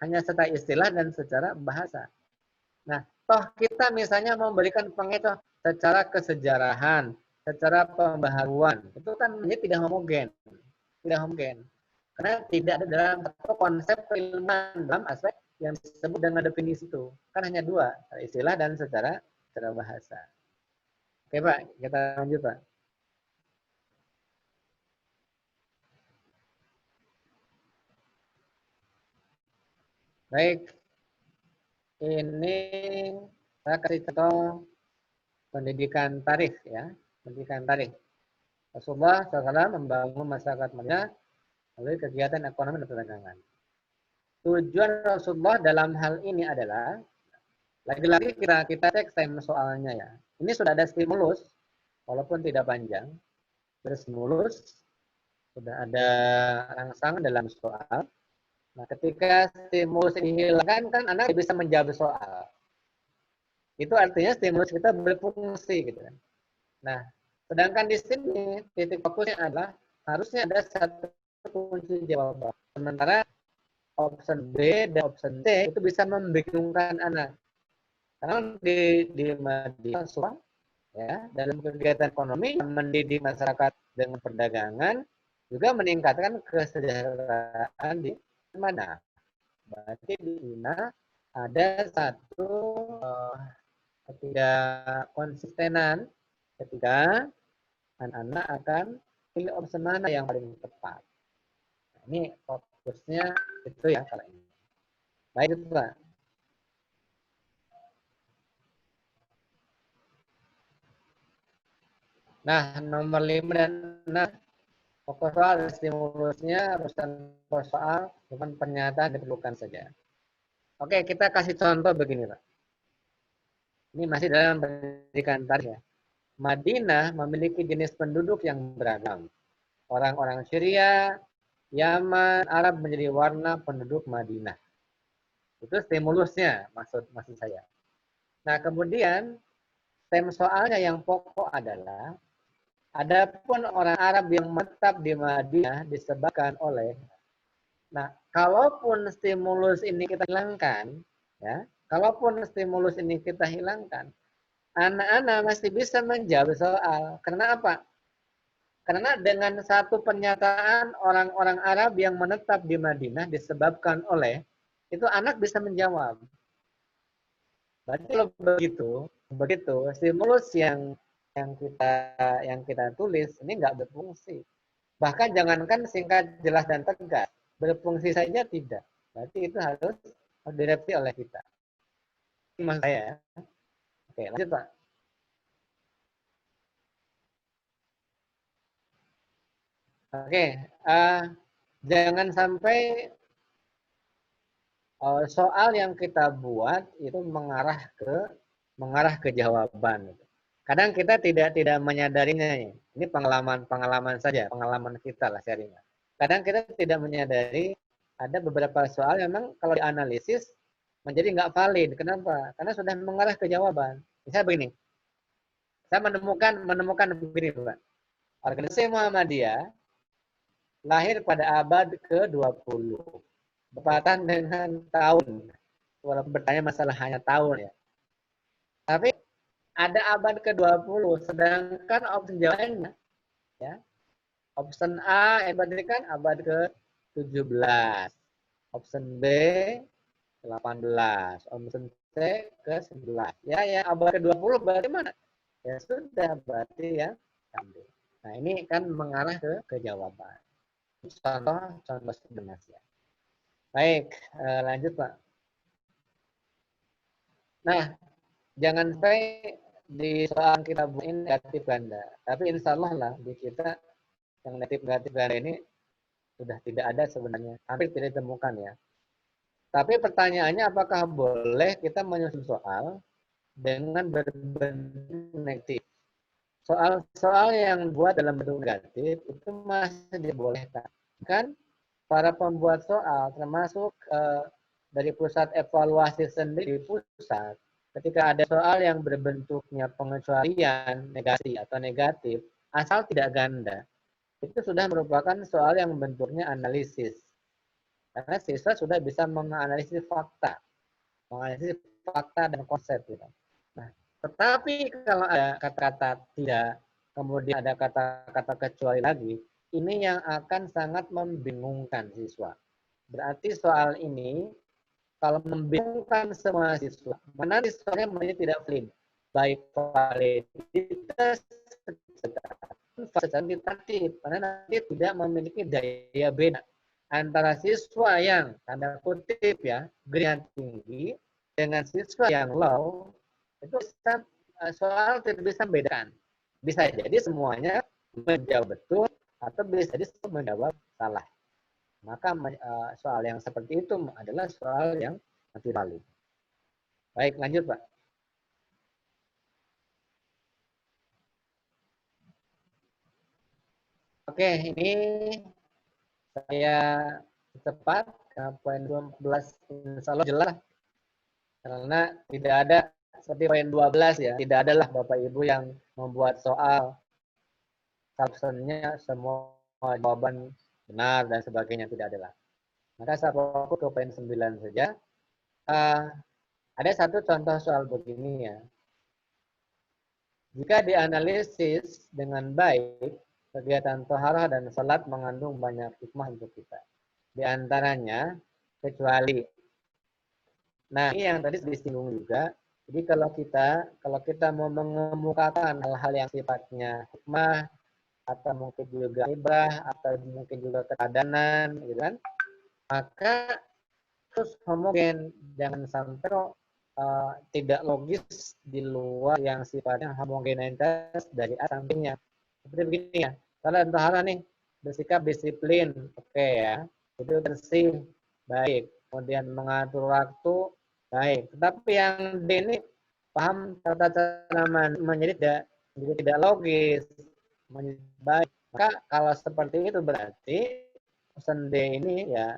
hanya secara istilah dan secara bahasa. Nah, toh kita misalnya memberikan pengertian secara kesejarahan, secara pembaharuan, itu kan tidak homogen. Tidak homogen. Karena tidak ada dalam konsep keilmuan dalam aspek yang disebut dengan definisi itu. Kan hanya dua, istilah dan secara bahasa. Oke Pak, kita lanjut Pak. Baik, ini saya kasih contoh pendidikan tarikh ya, pendidikan tarikh. Rasulullah SAW membangun masyarakat Madinah melalui kegiatan ekonomi dan perdagangan. Tujuan Rasulullah dalam hal ini adalah, lagi-lagi kita cek tema soalnya ya. Ini sudah ada stimulus, walaupun tidak panjang, berstimulus, sudah ada rangsangan dalam soal. Nah, ketika stimulus dihilangkan, kan anak bisa menjawab soal. Itu artinya stimulus kita berfungsi gitu kan. Nah, sedangkan di sini titik fokusnya adalah harusnya ada satu kunci jawaban. Sementara option B dan option C itu bisa membingungkan anak. Karena di mahasiswa ya dalam kegiatan ekonomi yang mendidik masyarakat dengan perdagangan juga meningkatkan kesejahteraan di mana. Berarti di mana ada satu ketidakkonsistenan ketika anak-anak akan pilih opsi mana yang paling tepat. Nah, ini fokusnya itu ya kalau ini. Baik itu Pak. Nah, nomor 5 dan 6 pokok soal stimulusnya harus contoh soal bukan pernyataan diperlukan saja. Oke, kita kasih contoh begini Pak. Ini masih dalam pendidikan tadi ya. Madinah memiliki jenis penduduk yang beragam. Orang-orang Syria, Yaman, Arab menjadi warna penduduk Madinah. Itu stimulusnya maksud saya. Nah, kemudian tem soalnya yang pokok adalah adapun orang Arab yang menetap di Madinah disebabkan oleh. Nah, kalaupun stimulus ini kita hilangkan, ya, kalaupun stimulus ini kita hilangkan, anak-anak masih bisa menjawab soal. Karena apa? Karena dengan satu pernyataan orang-orang Arab yang menetap di Madinah disebabkan oleh, itu anak bisa menjawab. Berarti kalau begitu stimulus yang kita tulis ini nggak berfungsi. Bahkan jangankan singkat, jelas dan tegas, berfungsi saja tidak. Berarti itu harus direvisi oleh kita. Ini maksud saya. Oke, lanjut Pak. Oke, jangan sampai soal yang kita buat itu mengarah ke jawaban. Kadang kita tidak menyadarinya. Ini pengalaman saja, pengalaman kita lah sharing. Kadang kita tidak menyadari ada beberapa soal yang memang kalau dianalisis menjadi nggak valid. Kenapa? Karena sudah mengarah ke jawaban. Misalnya begini, saya menemukan begini, Pak. Organisasi Muhammadiyah lahir pada abad ke-20. Bertepatan dengan tahun. Walaupun bertanya masalah hanya tahun ya. Tapi ada abad ke-20, sedangkan opsi jawabannya ya. Option A berarti kan abad ke-17. Option B 18, option C ke-11. Ya, abad ke-20 berarti mana? Ya sudah, berarti ya ambil. Nah, ini kan mengarah ke jawaban. Contoh sebenarnya. Baik, lanjut Pak. Nah, jangan sampai di soal kita buatin negatif ganda. Tapi insya Allah lah di kita yang negatif ganda ini sudah tidak ada sebenarnya. Hampir tidak ditemukan ya. Tapi pertanyaannya apakah boleh kita menyusun soal dengan berbentuk negatif? Soal-soal yang buat dalam bentuk negatif itu masih dibolehkan. Kan para pembuat soal termasuk dari pusat evaluasi sendiri pusat, ketika ada soal yang berbentuknya pengecualian negasi atau negatif, asal tidak ganda, itu sudah merupakan soal yang bentuknya analisis. Karena siswa sudah bisa menganalisis fakta dan konsep. Gitu. Nah, tetapi kalau ada kata-kata tidak, kemudian ada kata-kata kecuali lagi, ini yang akan sangat membingungkan siswa. Berarti soal ini kalau membingungkan semua siswa, mana siswanya menjadi tidak valid, baik validitas secara kuantitatif, karena nanti tidak memiliki daya beda antara siswa yang tanda kutip ya grade tinggi dengan siswa yang low, itu soal tidak bisa membedakan. Bisa jadi semuanya menjawab betul atau bisa jadi menjawab salah. Maka soal yang seperti itu adalah soal yang nanti valid. Baik, lanjut Pak. Oke, ini saya cepat ke poin 12, insya Allah jelas. Karena tidak ada seperti poin 12 ya, tidak adalah Bapak Ibu yang membuat soal captionnya semua jawaban benar dan sebagainya, tidak adalah. Maka saya fokus ke poin 9 saja. Ada satu contoh soal begini ya. Jika dianalisis dengan baik, kegiatan toharah dan salat mengandung banyak hikmah untuk kita. Di antaranya, kecuali. Nah, ini yang tadi disinggung juga. Jadi kalau kita mau mengemukakan hal-hal yang sifatnya hikmah, atau mungkin juga ibrah, atau mungkin juga ketadanan, gitu kan? Maka terus homogen, jangan sampai tidak logis di luar yang sifatnya homogenitas dari sampingnya. Seperti begini ya, kalau tohara nih bersikap disiplin, oke ya, itu bersih, baik. Kemudian mengatur waktu, baik. Tetapi yang D ini paham tata cara menjadi tidak logis, menjadi baik. Maka kalau seperti itu berarti option D ini ya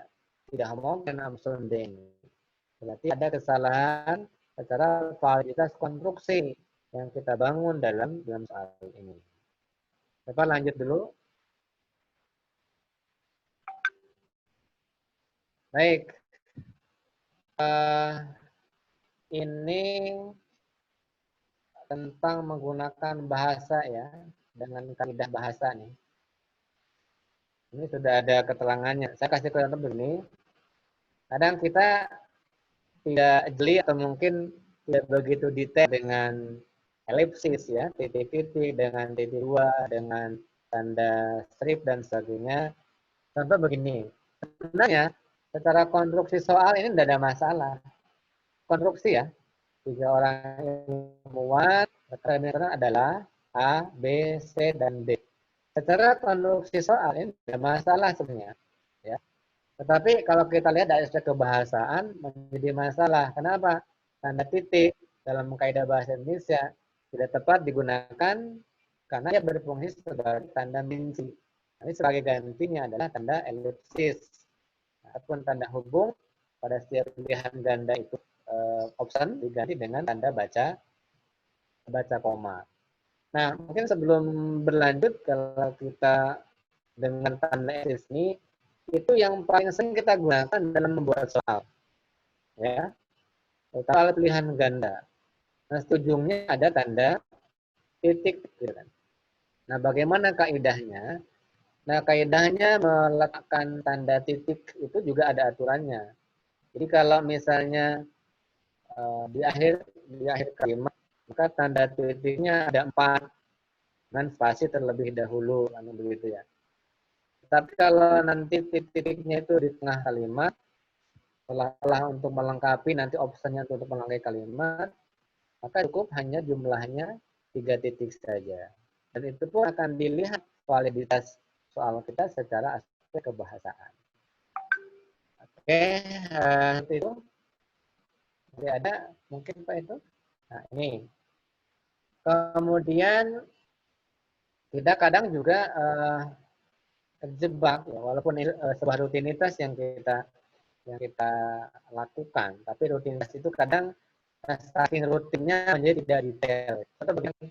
tidak homogen option D ini. Berarti ada kesalahan secara validitas konstruksi yang kita bangun dalam soal ini. Bapak lanjut dulu. Baik. Ini tentang menggunakan bahasa ya, dengan kaidah bahasa nih. Ini sudah ada keterangannya. Saya kasih contoh begini. Kadang kita tidak jeli atau mungkin tidak begitu detail dengan elipsis ya, titik-titik, dengan titik dua, dengan tanda strip dan sebagainya. Contoh begini, sebenarnya secara konstruksi soal ini tidak ada masalah. Konstruksi ya, 3 orang ilmuwan rekomendasinya adalah A, B, C, dan D. Secara konstruksi soal ini tidak ada masalah sebenarnya. Ya. Tetapi kalau kita lihat dari aspek kebahasaan menjadi masalah. Kenapa? Tanda titik dalam kaidah bahasa Indonesia tidak tepat digunakan karena dia berfungsi sebagai tanda minci. Ini sebagai gantinya adalah tanda elipsis ataupun tanda hubung pada setiap pilihan ganda itu option diganti dengan tanda baca koma. Nah, mungkin sebelum berlanjut kalau kita dengan tanda elipsis ini itu yang paling sering kita gunakan dalam membuat soal. Ya. Soal pilihan ganda. Nah, ujungnya ada tanda titik. Nah, bagaimana kaidahnya? Nah, kaidahnya meletakkan tanda titik itu juga ada aturannya. Jadi kalau misalnya di akhir kalimat, maka tanda titiknya ada 4 dan spasi terlebih dahulu, kan begitu ya. Tapi kalau nanti titik-titiknya itu di tengah kalimat, setelah untuk melengkapi nanti opsinya untuk melengkapi kalimat, maka cukup hanya jumlahnya 3 titik saja. Dan itu pun akan dilihat validitas soal kita secara aspek kebahasaan. Oke, itu. Jadi ada mungkin Pak itu. Nah, ini. Kemudian kita kadang juga terjebak ya, walaupun sebuah rutinitas yang kita lakukan, tapi rutinitas itu kadang saking rutinnya menjadi tidak detail. Contoh begini,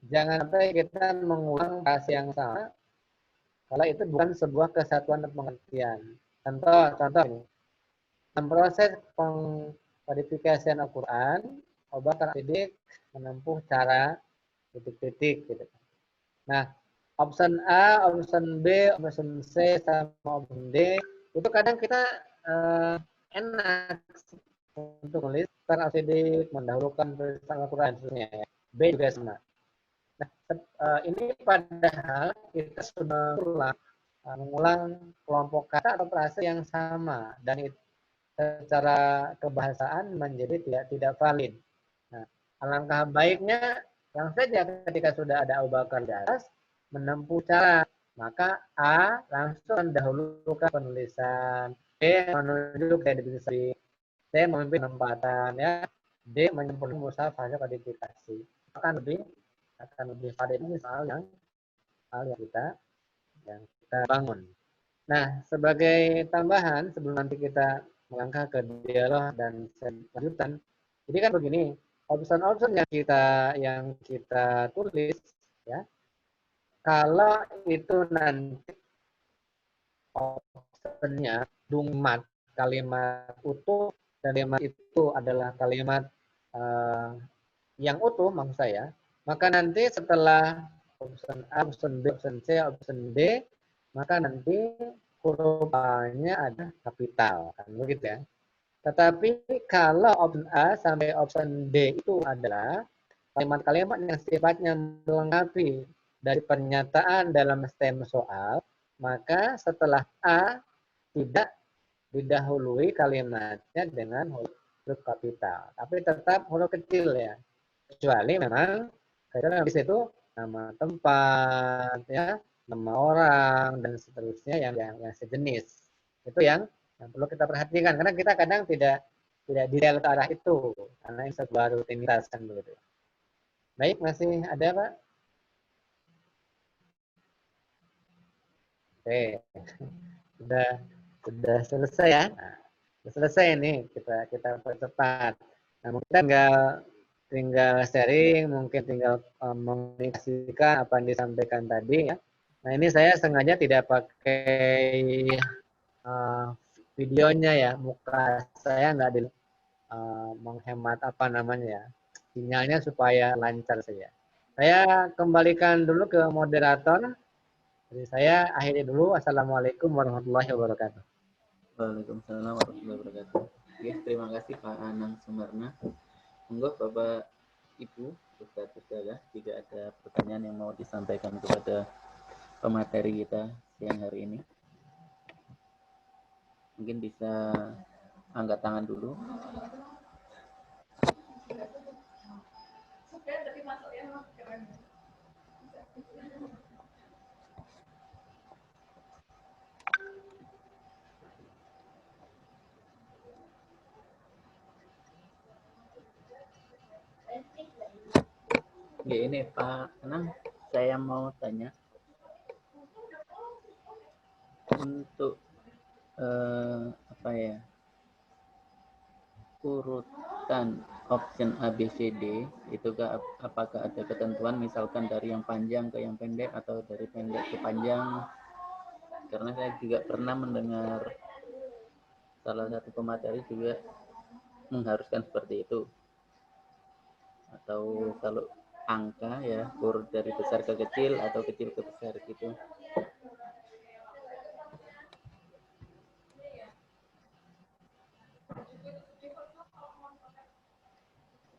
jangan sampai kita mengulang kasus yang sama kalau itu bukan sebuah kesatuan dan pengertian. Contoh ini, dalam proses pengkodifikasian Al-Quran, Abu Bakar Siddiq menempuh cara titik-titik gitu. Nah, option A, option B, option C, sama option D, itu kadang kita enak untuk menulis Bakar Siddiq, mendahulukan tulisan Al-Quran, ya. B juga sama. Nah, ini padahal kita sudah mengulang kelompok kata atau frase yang sama, dan itu secara kebahasaan menjadi tidak valid. Nah, alangkah baiknya yang saja ketika sudah ada Abu Bakar di atas menempuh cara, maka A langsung mendahulukan penulisan, B menuju ke definisi, C memimpin penempatan, ya, D menyempurnakan mushaf hasil kodifikasi. Akan lebih valid ini soal yang kita bangun. Nah, sebagai tambahan sebelum nanti kita melangkah ke dialog dan lanjutan, jadi kan begini, option-option yang kita tulis ya, kalau itu nanti optionnya kalimat utuh, dan kalimat itu adalah kalimat yang utuh maksud saya, maka nanti setelah option A, option B, option C, option D, maka nanti huruf A-nya ada kapital, kan begitu ya. Tetapi kalau option A sampai option D itu adalah kalimat-kalimat yang sifatnya melengkapi dari pernyataan dalam stem soal, maka setelah A tidak didahului kalimatnya dengan huruf kapital, tapi tetap huruf kecil ya. Kecuali memang kadang di situ nama tempat, ya, nama orang dan seterusnya yang sejenis. Itu yang perlu kita perhatikan karena kita kadang tidak detail ke arah itu karena ini sebuah rutinitas kan begitu. Baik, masih ada Pak? Oke, sudah selesai ya. Nah, sudah selesai ini kita percepat. Nah, mungkin tinggal sharing, mungkin tinggal mengkomunikasikan apa yang disampaikan tadi ya. Nah, ini saya sengaja tidak pakai videonya ya, muka saya nggak menghemat apa namanya ya, sinyalnya supaya lancar saja. Saya kembalikan dulu ke moderator. Jadi saya akhiri dulu. Assalamualaikum warahmatullahi wabarakatuh. Waalaikumsalam warahmatullahi wabarakatuh. Oke, terima kasih Pak Anang Sumarna. Monggo Bapak Ibu, Ustaz-Ustazah, jika ada pertanyaan yang mau disampaikan kepada pemateri kita siang hari ini, mungkin bisa angkat tangan dulu. Oke, ini Pak Anang, saya mau tanya untuk apa ya, urutan option ABCD itu apakah ada ketentuan misalkan dari yang panjang ke yang pendek atau dari pendek ke panjang? Karena saya juga pernah mendengar salah satu pemateri juga mengharuskan seperti itu. Atau kalau angka ya urut dari besar ke kecil atau kecil ke besar gitu.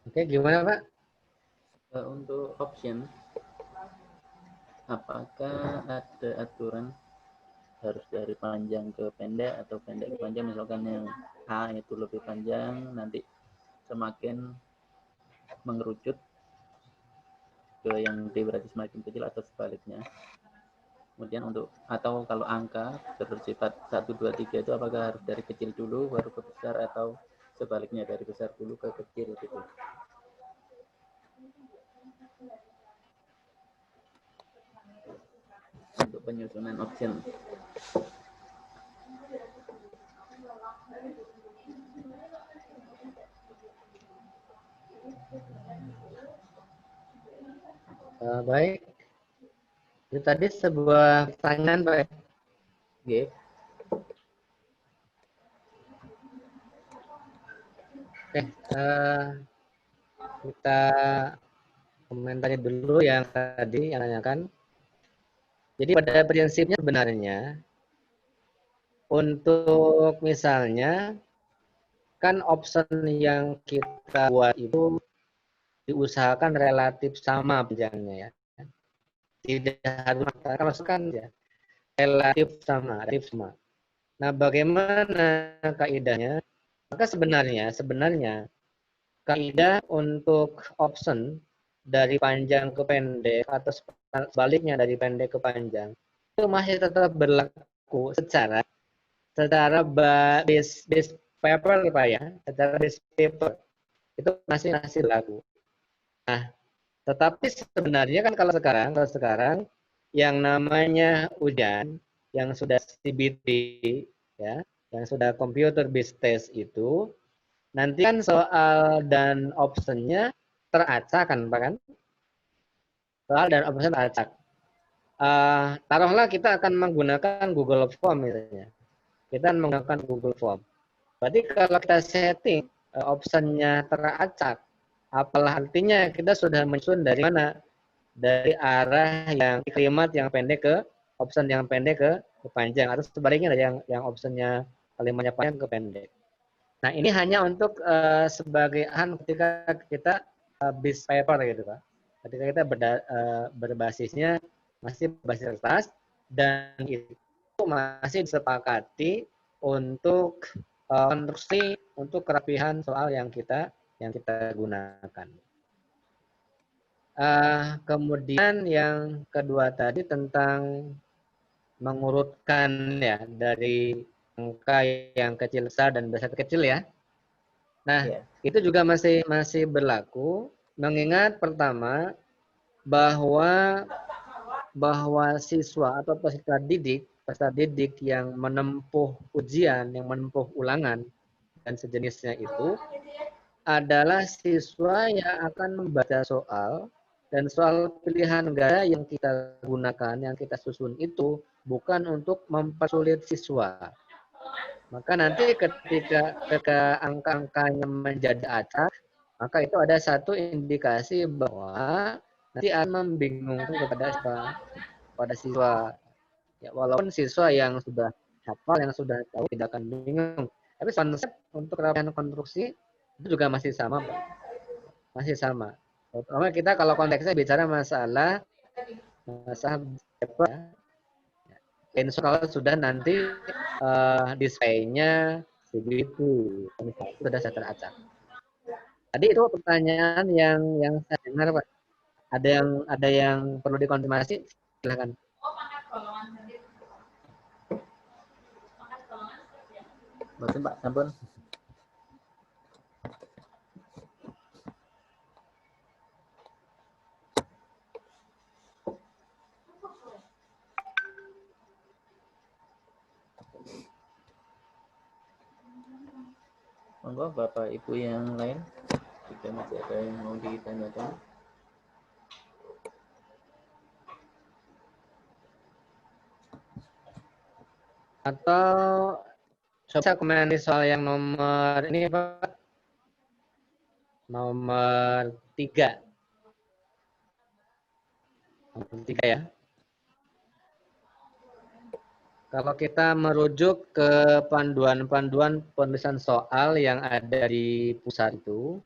Oke, gimana Pak? Untuk option, apakah ada aturan harus dari panjang ke pendek atau pendek ke panjang? Misalkan yang A itu lebih panjang, nanti semakin mengerucut ke yang D berarti semakin kecil atau sebaliknya. Kemudian untuk atau kalau angka bersifat 1, 2, 3 itu apakah harus dari kecil dulu baru ke besar atau sebaliknya dari besar dulu ke kecil gitu. Untuk penyusunan option. Baik. Itu tadi sebuah pertanyaan Pak. Oke. Oke, kita komentari dulu yang tadi yang nanyakan. Jadi pada prinsipnya sebenarnya untuk misalnya kan option yang kita buat itu diusahakan relatif sama panjangnya ya. Tidak harus maksudkan ya relatif sama. Nah, bagaimana kaidahnya? Maka sebenarnya kaidah untuk option dari panjang ke pendek atau sebaliknya dari pendek ke panjang itu masih tetap berlaku secara base paper Pak ya, secara base paper itu masih berlaku. Nah, tetapi sebenarnya kan kalau sekarang yang namanya ujian yang sudah CBT ya, yang sudah computer based test itu nanti kan soal dan optionnya teracak kan Pak kan? Soal dan option teracak. taruhlah kita akan menggunakan Google Form misalnya. Kita akan menggunakan Google Form. Berarti kalau kita setting optionnya teracak, apalah artinya kita sudah menyusun dari mana? Dari arah yang kalimat yang pendek ke option yang pendek ke panjang, atau sebaliknya yang optionnya kalimatnya panjang ke pendek. Nah, ini hanya untuk sebagai bahan ketika kita bis paper gitu, Pak. Ketika kita berbasisnya masih berbasis kertas, dan itu masih disepakati untuk konstruksi untuk kerapihan soal yang kita gunakan. Kemudian yang kedua tadi tentang mengurutkan ya dari angka yang kecil besar dan besar kecil ya. Nah, itu juga masih berlaku, mengingat pertama bahwa siswa atau peserta didik yang menempuh ujian, yang menempuh ulangan dan sejenisnya itu adalah siswa yang akan membaca soal, dan soal pilihan gaya yang kita gunakan, yang kita susun itu bukan untuk mempersulit siswa. Maka nanti ketika angka-angkanya menjadi acak, maka itu ada satu indikasi bahwa nanti akan membingungkan kepada siswa. Ya, walaupun siswa yang sudah hafal, yang sudah tahu tidak akan bingung. Tapi konsep untuk kerapihan konstruksi itu juga masih sama, Pak. Masih sama. Terutama kita kalau konteksnya bicara masalah apa, kalau sudah nanti displaynya begitu, sudah saya teracak. Tadi itu pertanyaan yang saya dengar, Pak. Ada yang perlu dikonfirmasi? Silakan. Betul Pak, sampun. Monggo Bapak Ibu yang lain, jika masih ada yang mau ditanyakan. Atau saya komentar soal yang nomor ini, Pak. Nomor 3. Nomor 3 ya. Kalau kita merujuk ke panduan-panduan penulisan soal yang ada di pusat itu,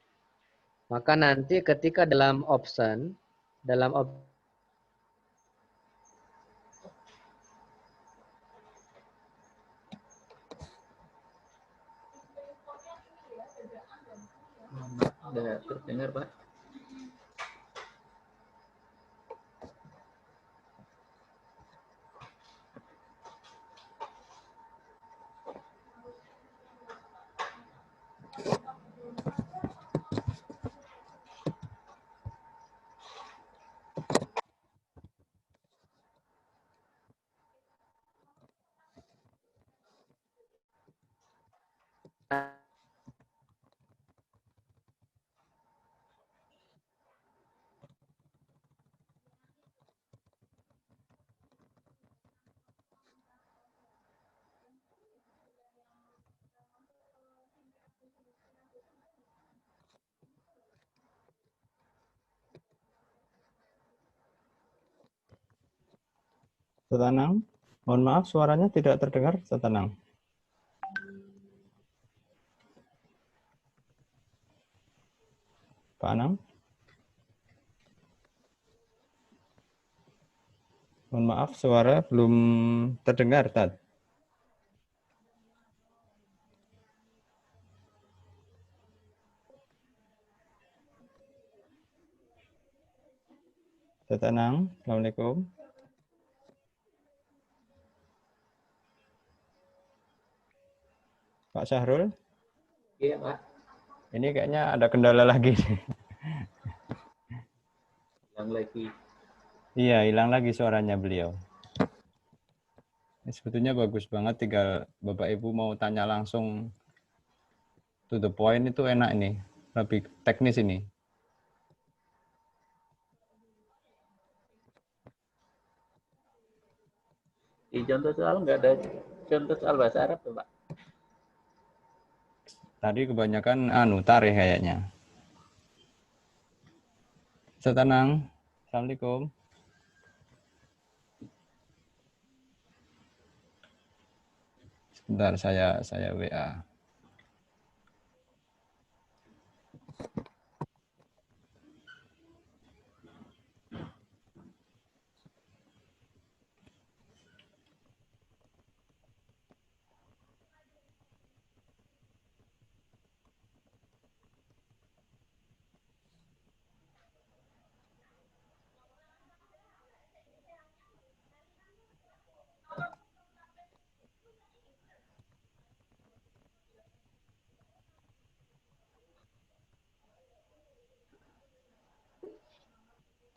maka nanti ketika dalam option, Sudah terdengar Pak? Setanang, mohon maaf suaranya tidak terdengar, Setanang. Pak Anam? Mohon maaf suara belum terdengar, Tad. Setanang, Assalamualaikum. Pak Syahrul? Iya Pak. Ini kayaknya ada kendala lagi. Yang lagi. Iya, hilang lagi suaranya beliau. Ini sebetulnya bagus banget, tinggal Bapak Ibu mau tanya langsung to the point itu enak ini. Lebih teknis ini. Di contoh soal nggak ada contoh soal bahasa Arab tuh, Pak. Tadi kebanyakan tarikh kayaknya. Tenang. Assalamualaikum. Sebentar saya WA.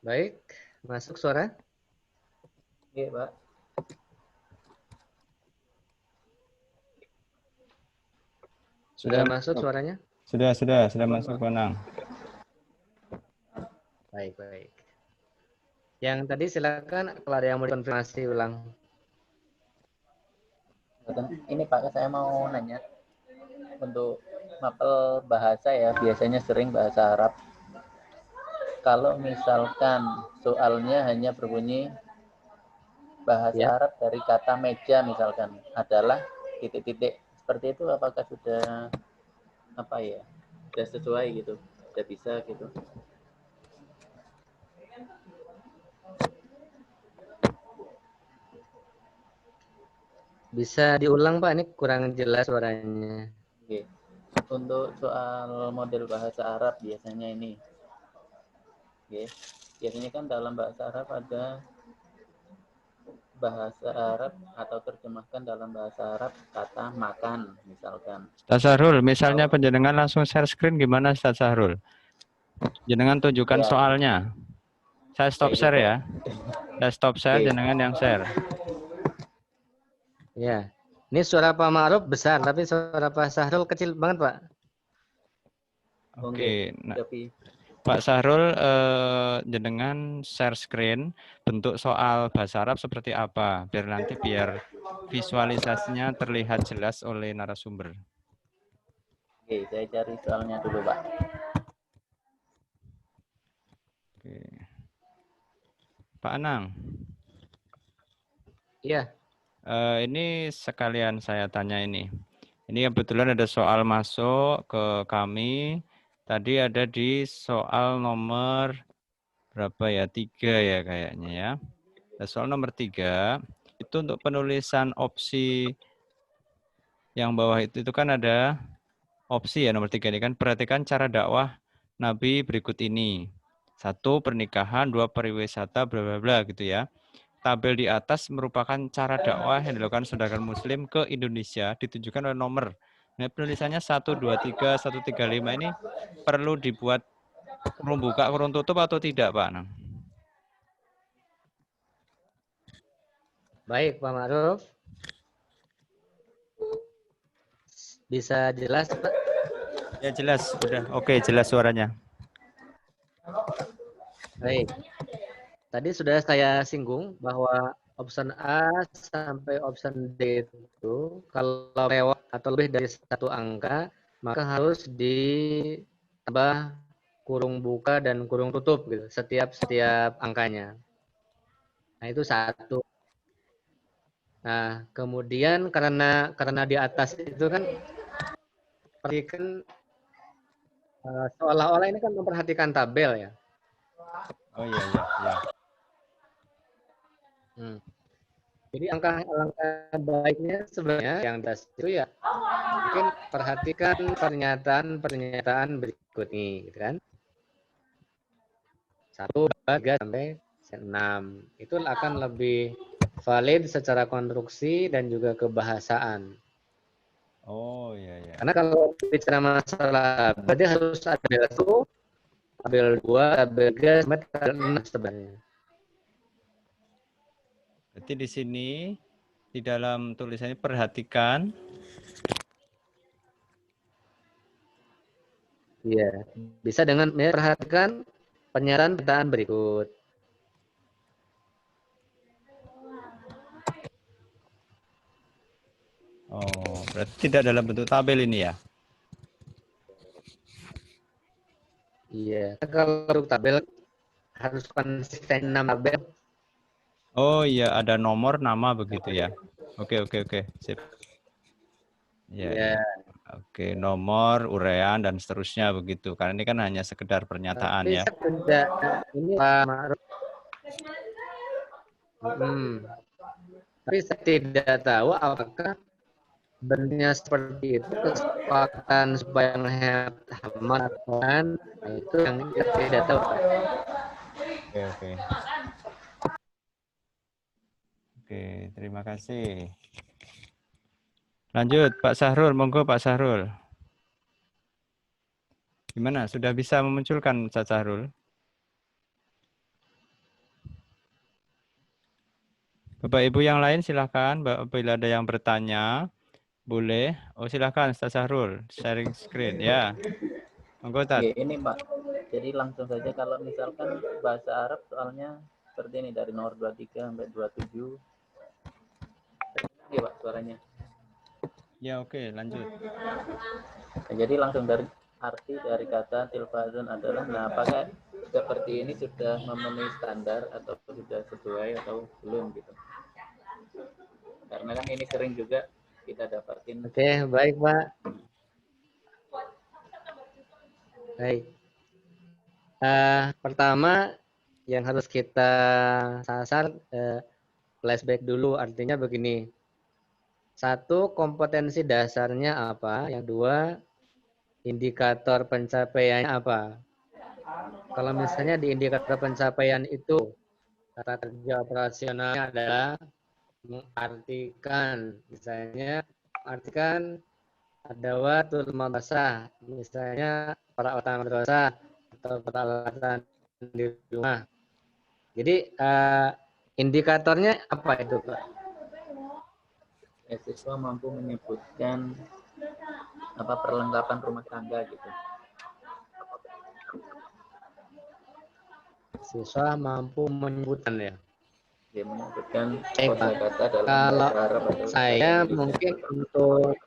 Baik, masuk suara? Iya, Pak. Sudah masuk suaranya? Sudah masuk, Konang. Baik. Yang tadi silakan kalau ada yang mau dikonfirmasi ulang. Ini Pak, saya mau nanya untuk mapel bahasa ya, biasanya sering bahasa Arab. Kalau misalkan soalnya hanya berbunyi bahasa Ya. Arab dari kata meja misalkan adalah titik-titik seperti itu, apakah sudah sudah sesuai gitu, sudah bisa gitu? Bisa diulang Pak, ini kurang jelas suaranya. Oke. Untuk soal model bahasa Arab biasanya ini, oke, biasanya kan dalam bahasa Arab ada bahasa Arab atau terjemahkan dalam bahasa Arab kata makan misalkan. Ustaz Sahrul, misalnya penjenengan langsung share screen gimana Ustaz Sahrul? Jenengan tunjukkan Ya. soalnya. Saya stop Kayak share gitu. ya. Saya stop share, Oke. jenengan yang share. Ya. Ini suara Pak Ma'ruf besar, tapi suara Pak Sahrul kecil banget Pak. Oke. Nah, Tapi Pak Sahrul, jenengan share screen bentuk soal bahasa Arab seperti apa, biar visualisasinya terlihat jelas oleh narasumber. oke, saya cari soalnya dulu Pak. Oke. Pak Anang. Iya. Ini sekalian saya tanya ini. Ini kebetulan ada soal masuk ke kami. Tadi ada di soal nomor berapa ya? 3 ya kayaknya ya. Soal nomor 3 itu untuk penulisan opsi yang bawah itu kan ada opsi ya nomor 3 ini kan. Perhatikan cara dakwah Nabi berikut ini. 1 pernikahan, 2 pariwisata, bla bla bla gitu ya. Tabel di atas merupakan cara dakwah yang dilakukan saudara muslim ke Indonesia ditunjukkan oleh nomor. Nah, penulisannya 1, 2, 3, 1, 3, 5 ini perlu dibuat kurung buka, kurung tutup atau tidak, Pak? Nah. Baik Pak Ma'ruf. Bisa jelas Pak? Ya jelas, udah. Oke, jelas suaranya. Baik. Tadi sudah saya singgung bahwa option A sampai option D itu kalau lewat atau lebih dari 1 angka, maka harus ditambah kurung buka dan kurung tutup gitu, setiap angkanya. Nah, itu 1. Nah, kemudian karena di atas itu kan perhatikan seolah-olah ini kan memperhatikan tabel ya. Oh iya. Jadi angka baiknya sebenarnya yang atas itu ya mungkin perhatikan pernyataan berikut ini gitu kan. 1, 2, 3 sampai 6. Itu akan lebih valid secara konstruksi dan juga kebahasaan. Oh iya. Karena kalau bicara masalah berarti harus ada tabel 1, tabel 2, tabel 3 sampai tabel 6 sebenarnya. Berarti di sini di dalam tulisannya perhatikan. Iya, bisa dengan perhatikan pernyataan berikut. Oh, berarti tidak dalam bentuk tabel ini ya? Iya. Kalau untuk tabel harus konsisten 6 tabel. Oh iya, ada nomor, nama begitu ya. Oke, oke, oke. Sip. Ya, Iya. ya. Oke, nomor, urean, dan seterusnya begitu. Karena ini kan hanya sekedar pernyataan Tapi ya. saya tidak ini Pak Ma'ruf. Tapi saya tidak tahu apakah bentuknya seperti itu kesepakatan supaya menghemat halaman atau kan, nah, itu yang kita tidak tahu Pak. Oke, oke. Oke, terima kasih. Lanjut, Pak Sahrul, monggo Pak Sahrul. Gimana, sudah bisa memunculkan Ustaz Sahrul? Bapak Ibu yang lain silakan, bila ada yang bertanya, boleh. Oh silakan Ustaz Sahrul, sharing screen ya. Monggo Ustaz. Oke, ini Pak. Jadi langsung saja kalau misalkan bahasa Arab soalnya seperti ini dari nomor 23 sampai 27. Iya Pak suaranya. Ya oke, lanjut. Nah, jadi langsung dari arti dari kata tilfazun adalah, nah apakah seperti ini sudah memenuhi standar atau sudah sesuai atau belum gitu. Karena kan ini sering juga kita dapatin. Oke, baik Pak. Baik. Pertama yang harus kita sasar flashback dulu, artinya begini. Satu, kompetensi dasarnya apa? Yang dua, indikator pencapaiannya apa? Kalau misalnya di indikator pencapaian itu kata kerja operasionalnya adalah mengartikan, misalnya artikan adawatul madrasah, misalnya peralatan madrasah atau peralatan di rumah. Jadi indikatornya apa itu Pak? Siswa mampu menyebutkan apa perlengkapan rumah tangga gitu. Siswa mampu menyebutkan ya. Dia menyebutkan Baik, Pak. kosakata dalam Kalau bahasa Arab atau saya mungkin untuk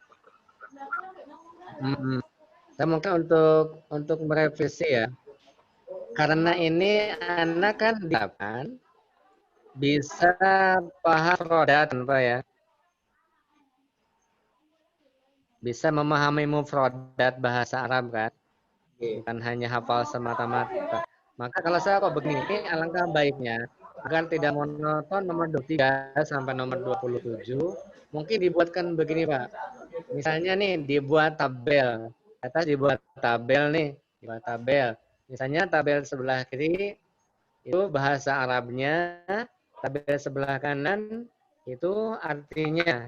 untuk merevisi ya. Karena ini anak kan diapakan bisa paham rodat Pak ya. Bisa memahami mufradat bahasa Arab kan. Bukan hanya hafal semata-mata. Maka kalau saya kok begini, ini alangkah baiknya agar tidak monoton nomor 23 sampai nomor 27, mungkin dibuatkan begini Pak. Misalnya nih dibuat tabel. Atas dibuat tabel nih, dibuat tabel. Misalnya tabel sebelah kiri itu bahasa Arabnya, tabel sebelah kanan itu artinya.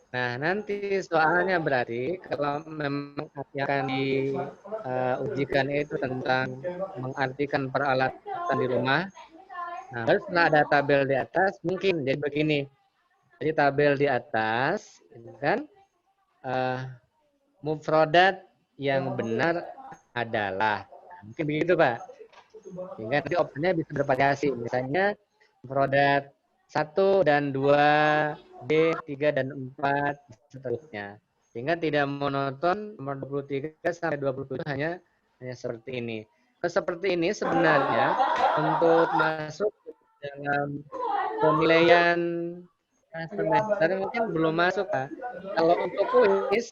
Nah, nanti soalnya berarti kalau memang akan diujikan itu tentang mengartikan peralatan di rumah, nah baru setelah ada tabel di atas, mungkin jadi begini. Jadi tabel di atas, kan mufrodat yang benar adalah. Mungkin begitu Pak. Sehingga nanti opsinya bisa bervariasi. Misalnya mufrodat 1 dan 2, B, 3 dan 4, seterusnya. Sehingga tidak monoton nomor 23 sampai 27 hanya seperti ini. Seperti ini sebenarnya untuk masuk dalam penilaian semester mungkin belum masuk Pak. Kalau untuk kuis,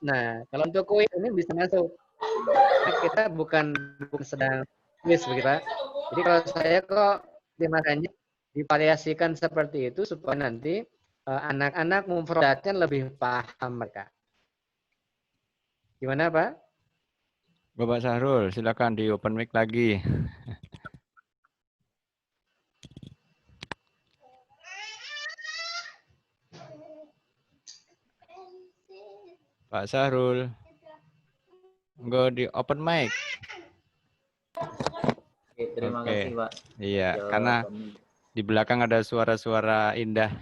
kalau untuk kuis ini bisa masuk. Nah, kita bukan sedang kuis begitu Pak. Jadi kalau saya kok makanya divariasikan seperti itu supaya nanti anak-anak mufradatnya lebih paham mereka. Gimana Pak? Bapak Sahrul, silakan di open mic lagi. Pak Sahrul, enggak di open mic. Oke, terima kasih Pak. Iya, karena di belakang ada suara-suara indah.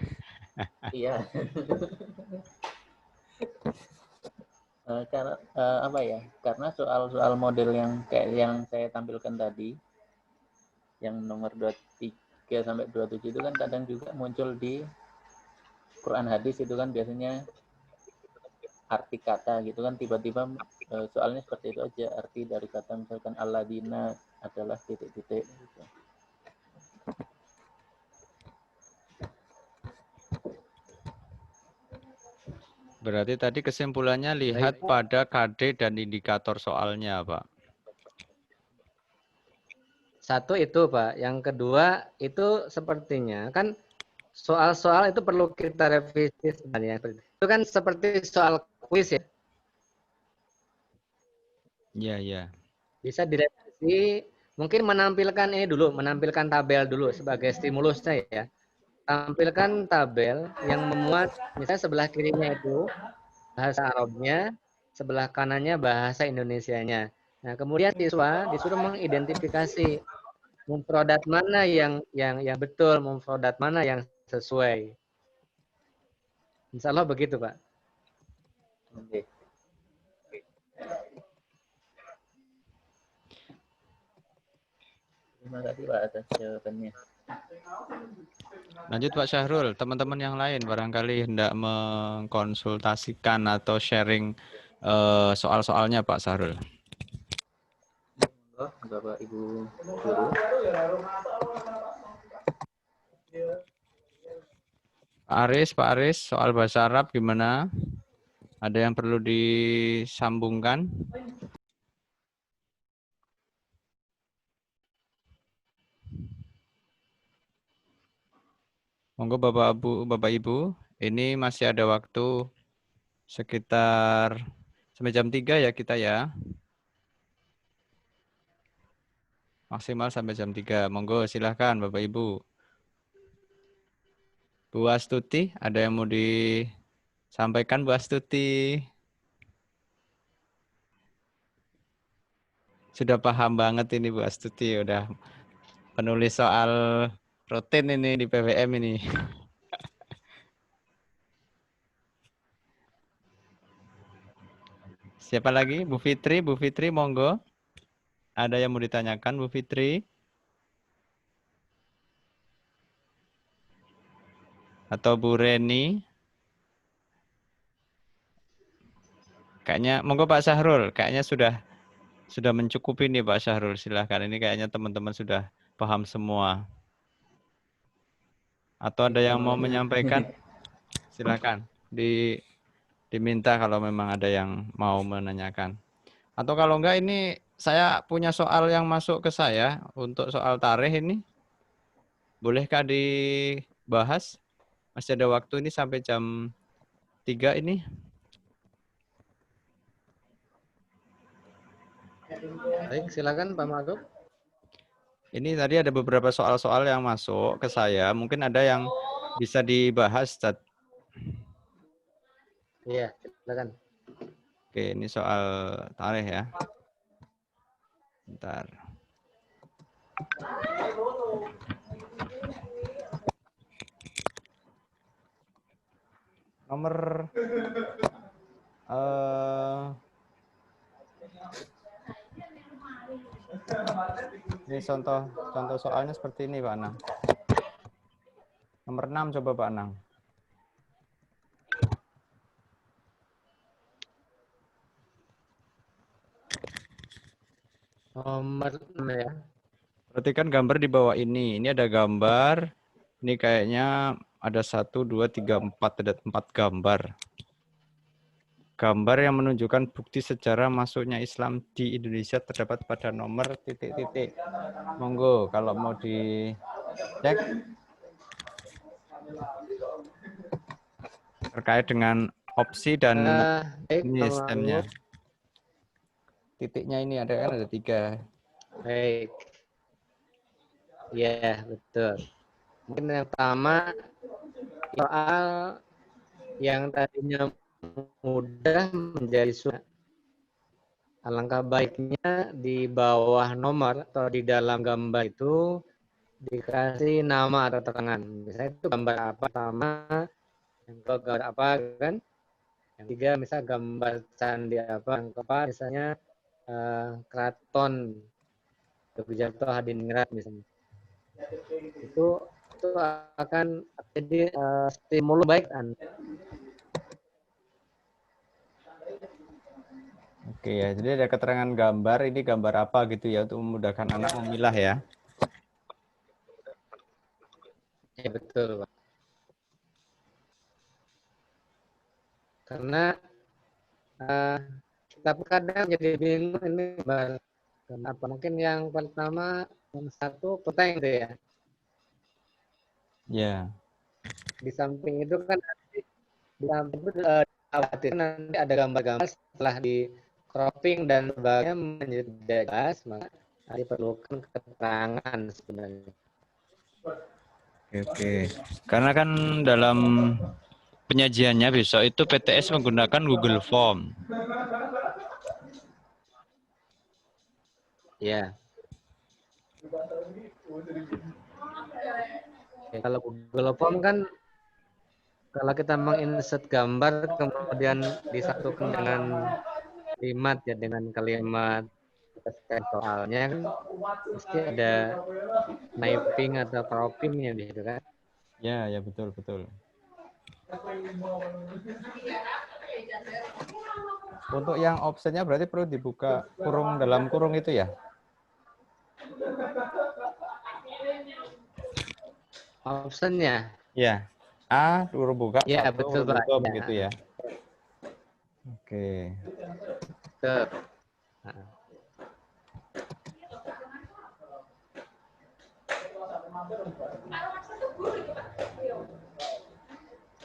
Iya. Karena apa ya? Karena soal-soal model yang kayak yang saya tampilkan tadi, yang nomor 23 sampai 27 itu kan kadang juga muncul di Quran hadis itu kan biasanya arti kata gitu kan, tiba-tiba soalnya seperti itu aja, arti dari kata misalkan alladzina adalah titik-titik gitu. Berarti tadi kesimpulannya lihat pada KD dan indikator soalnya, Pak. Satu itu, Pak. Yang kedua, itu sepertinya kan soal-soal itu perlu kita revisi sebenarnya. Itu kan seperti soal kuis ya. Iya, iya. Bisa direvisi, mungkin menampilkan ini dulu, menampilkan tabel dulu sebagai stimulusnya ya. Tampilkan tabel yang memuat, misalnya sebelah kirinya itu bahasa Arabnya, sebelah kanannya bahasa Indonesianya. Nah, kemudian siswa disuruh mengidentifikasi mufradat mana yang betul, mufradat mana yang sesuai. Insya Allah begitu, Pak. Oke. Terima kasih Pak atas jawabannya. Lanjut Pak Syahrul, teman-teman yang lain barangkali hendak mengkonsultasikan atau sharing soal-soalnya Pak Syahrul. Bapak Ibu guru. Pak Aris, soal bahasa Arab gimana? Ada yang perlu disambungkan? Monggo Bapak Ibu, ini masih ada waktu sekitar sampai jam 3 ya kita ya. Maksimal sampai jam 3. Monggo silahkan Bapak Ibu. Bu Astuti, ada yang mau disampaikan Bu Astuti? Sudah paham banget ini Bu Astuti, udah penulis soal rutin ini di PWM ini. Siapa lagi? Bu Fitri monggo. Ada yang mau ditanyakan Bu Fitri? Atau Bu Reni? Kayaknya monggo Pak Syahrul, kayaknya sudah mencukupi nih Pak Syahrul, silahkan. Ini kayaknya teman-teman sudah paham semua. Atau ada yang mau menyampaikan? Silahkan. Diminta kalau memang ada yang mau menanyakan. Atau kalau enggak ini saya punya soal yang masuk ke saya untuk soal tarikh ini. Bolehkah dibahas? Masih ada waktu ini sampai jam 3 ini. Baik, silakan Pak Magub. Ini tadi ada beberapa soal-soal yang masuk ke saya. Mungkin ada yang bisa dibahas, Ustaz. Iya, silakan. Oke, ini soal tarikh ya. Bentar. Nomor ini contoh soalnya seperti ini Pak Anang. Nomor 6 coba Pak Anang. Nomor 6 ya. Perhatikan gambar di bawah ini. Ini ada gambar. Ini kayaknya ada 1, 2, 3, 4. Ada 4 gambar. Gambar yang menunjukkan bukti sejarah masuknya Islam di Indonesia terdapat pada nomor titik-titik. Monggo kalau mau dicek terkait dengan opsi dan ini sistemnya. Titiknya ini ada 3. Baik. Iya, betul. Mungkin yang pertama soal yang tadinya mudah menjadi sulit. Alangkah baiknya di bawah nomor atau di dalam gambar itu dikasih nama atau terangan. Misalnya itu gambar apa pertama, yang kedua gambar apa kan? Yang tiga misalnya gambar candi apa, yang keempat misalnya keraton Yogyakarta Hadiningrat misalnya. Itu akan jadi stimulus baik Anda. Oke ya, jadi ada keterangan gambar, ini gambar apa gitu ya untuk memudahkan anak memilah ya. Ya betul, Pak. Karena kita kadang jadi bingung ini gambar kenapa. Mungkin yang pertama yang satu penting itu ya. Ya. Di samping itu kan nanti di samping itu khawatir nanti ada gambar-gambar setelah di cropping dan sebagainya menjadi jelas, maka diperlukan keterangan sebenarnya. Oke. Karena kan dalam penyajiannya besok itu PTS menggunakan Google Form. Ya. Ya, kalau Google Form kan kalau kita menginsert gambar kemudian disatukan dengan kalimat ya dengan kalimat soalnya kan pasti ada sniping atau croppingnya di situ kan. Ya, ya betul betul. Untuk yang offsetnya berarti perlu dibuka kurung dalam kurung itu ya? Optionnya. Ya. A huruf buka, Ya, satu betul, huruf Pak. tutup Ya. begitu ya. Oke. Betul.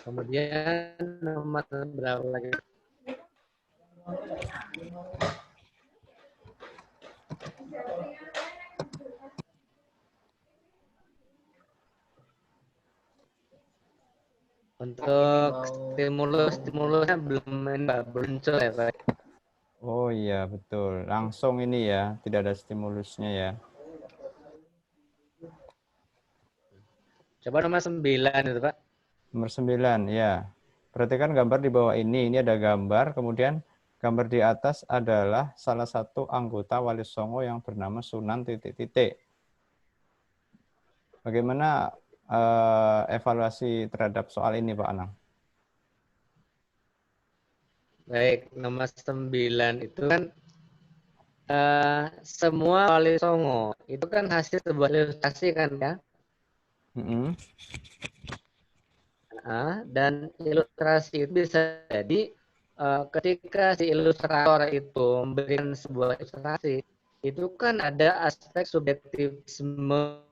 Kemudian nomor berapa lagi? Untuk stimulusnya belum muncul ya Pak. Oh iya betul. Langsung ini ya, tidak ada stimulusnya ya. Coba nomor 9 itu Pak. Nomor 9 ya. Perhatikan gambar di bawah ini ada gambar, kemudian gambar di atas adalah salah satu anggota Wali Songo yang bernama Sunan titik-titik. Bagaimana evaluasi terhadap soal ini Pak Anang? Baik, nomor 9 itu kan semua Wali Songo itu kan hasil sebuah ilustrasi kan ya. Dan ilustrasi itu bisa jadi ketika si ilustrator itu memberikan sebuah ilustrasi, itu kan ada aspek subjektivisme,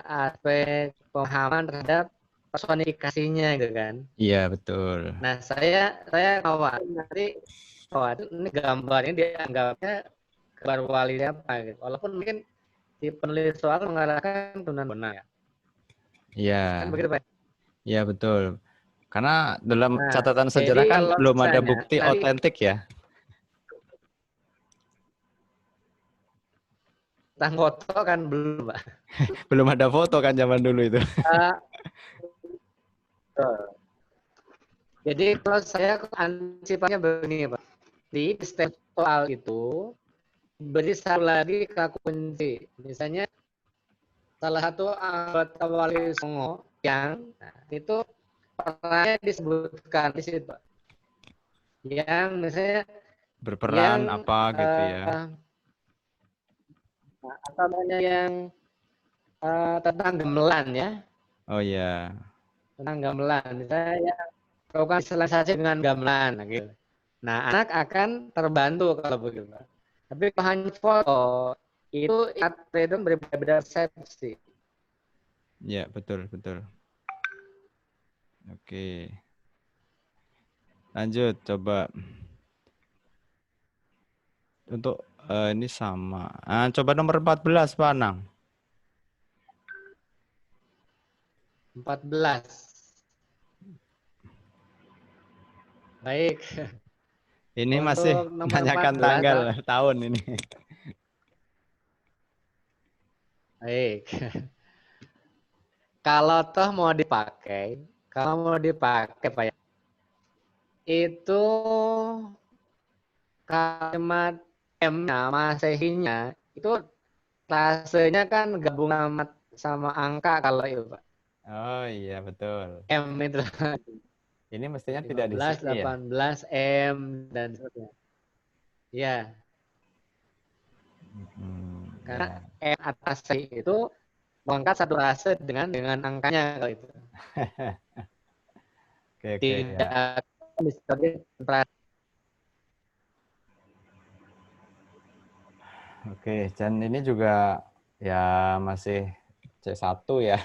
aspek pemahaman terhadap personifikasinya gitu kan. Iya betul. Nah saya khawatir nanti ini gambarnya dianggapnya gambar wali apa gitu. Walaupun mungkin si penulis soal mengarahkan Sunan Bonang ya. Iya. Kan begitu Pak. Iya betul. Karena dalam Nah, catatan sejarah kan belum ada bukti otentik ya. Tentang foto kan belum, Pak. Belum ada foto kan zaman dulu itu. Jadi kalau saya antisipasinya begini, Pak. Di step soal itu beri satu lagi kata kunci. Misalnya salah satu anggota Wali Songo yang itu perannya disebutkan di situ, Pak. Yang misalnya Berperan yang, apa gitu ya. Atau yang tentang gamelan ya. Oh ya. Tentang gamelan. Misalnya melakukan sosialisasi dengan gamelan gitu. Nah, anak akan terbantu kalau begitu. Tapi kalau hanya foto itu berbeda persepsi. Ya, betul, betul. Oke. Lanjut, coba. Untuk ini sama. Coba nomor 14, Pak Anang. 14. Baik. Ini Untuk masih menanyakan tanggal tahun ini. Baik. Kalau toh mau dipakai Pak ya, itu kalimat M-nya, Masehinya, itu rasanya kan gabungan sama angka kalau itu Pak. Oh iya, betul. M itu. Ini mestinya tidak di 15, sini 18, ya? M, dan sebagainya. Ya, karena Ya. N atas I itu mengangkat satu rase dengan angkanya kalau itu. Oke, ya. Tidak disebut Oke, dan ini juga ya masih C1 ya.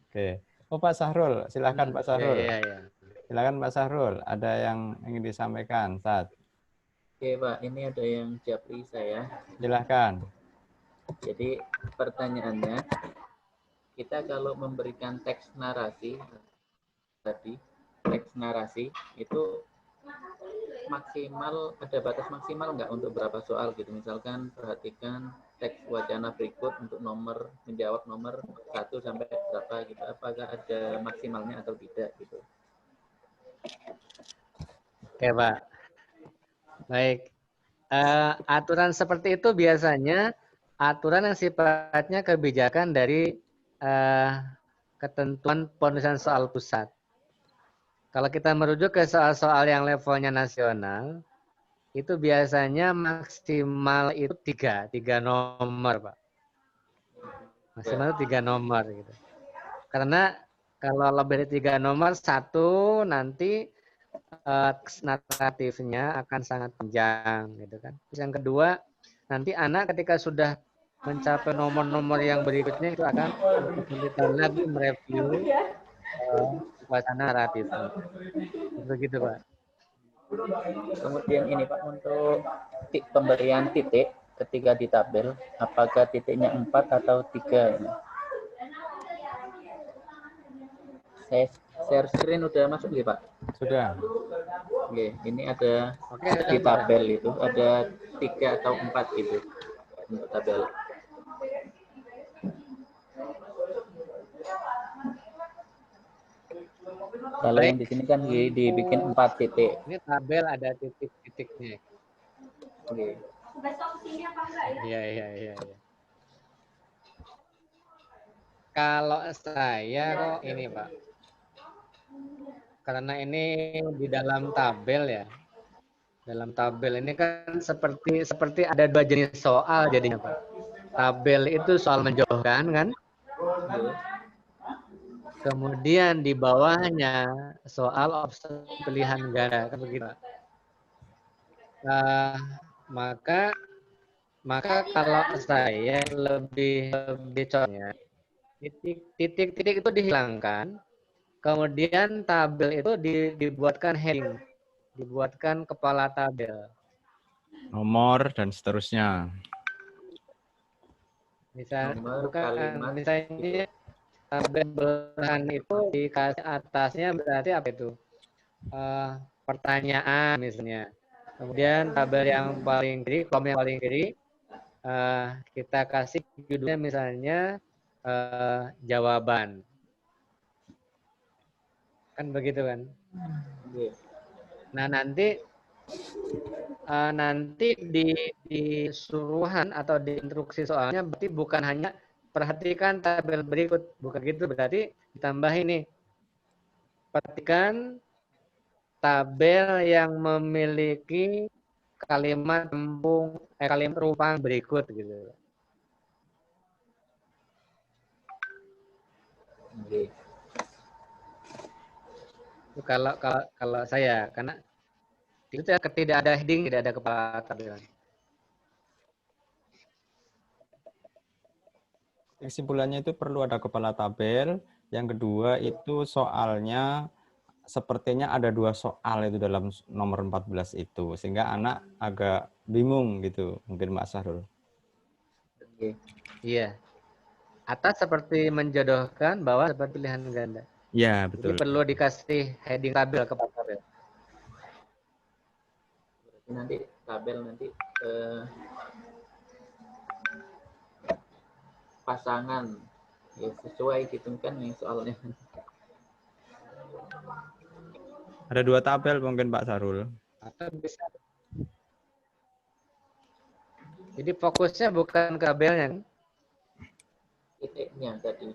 Oke. Oh, Pak Sahrul, silakan Pak ya, Sahrul. ya, ya. Silakan Pak Sahrul, ada yang ingin disampaikan, Saat. Oke Pak, ini ada yang japri saya. Silakan. Jadi pertanyaannya, kita kalau memberikan teks narasi tadi, teks narasi itu maksimal, ada batas maksimal nggak untuk berapa soal gitu? Misalkan perhatikan teks wacana berikut untuk nomor, menjawab nomor 1 sampai berapa gitu. Apakah ada maksimalnya atau tidak gitu? Oke, Pak. Baik. Aturan seperti itu biasanya aturan yang sifatnya kebijakan dari ketentuan penulisan soal pusat. Kalau kita merujuk ke soal-soal yang levelnya nasional, itu biasanya maksimal itu tiga nomor, Pak. Maksimal itu 3 nomor gitu. Karena kalau lebih dari 3 nomor, satu nanti naratifnya akan sangat panjang gitu kan. Terus yang kedua, nanti anak ketika sudah mencapai nomor-nomor yang berikutnya itu akan kesulitan lagi mereview wacana naratifnya. Begitu, Pak. Kemudian ini Pak, untuk pemberian titik ketika di tabel, apakah titiknya 4 atau 3 ini? Saya share screen udah masuk nih Pak? Sudah. Oke, ini ada Oke, di tabel itu ada 3 atau 4 itu untuk tabel. Kalau yang di sini kan dibikin 4 titik. Ini tabel ada titik-titiknya. Oke. Iya, iya, iya. Kalau saya kok ini Pak, karena ini di dalam tabel ya. Dalam tabel ini kan seperti ada 2 jenis soal jadinya Pak. Tabel itu soal menjauhkan kan. Kemudian di bawahnya soal opsi pilihan ganda kan begitu. Maka kalau saya lebih contohnya titik-titik itu dihilangkan, kemudian tabel itu dibuatkan heading, dibuatkan kepala tabel. Nomor dan seterusnya. Misalnya tabel belahan itu dikasih atasnya berarti apa itu? Pertanyaan misalnya. Kemudian tabel yang paling kiri, kolom yang paling kiri, kita kasih judulnya misalnya jawaban. Kan begitu kan? Nah nanti di suruhan atau di instruksi soalnya berarti bukan hanya perhatikan tabel berikut, bukan gitu, berarti ditambah ini. Perhatikan tabel yang memiliki kalimat kalimat rupa berikut gitu. Itu kalau saya, karena itu tidak ada heading, tidak ada kepala tabel. Kesimpulannya itu perlu ada kepala tabel. Yang kedua itu soalnya sepertinya ada 2 soal itu dalam nomor 14 itu. Sehingga anak agak bingung gitu, mungkin Mas Sahrul. Iya. Atas seperti menjodohkan, bawah seperti pilihan ganda. Ya, Jadi betul. perlu dikasih heading tabel kepala tabel. Nanti tabel nanti pasangan ya sesuai gitu kan nih soalnya. Ada 2 tabel mungkin Pak Sahrul. Atau bisa. Jadi fokusnya bukan ke tabelnya. Titiknya tadi.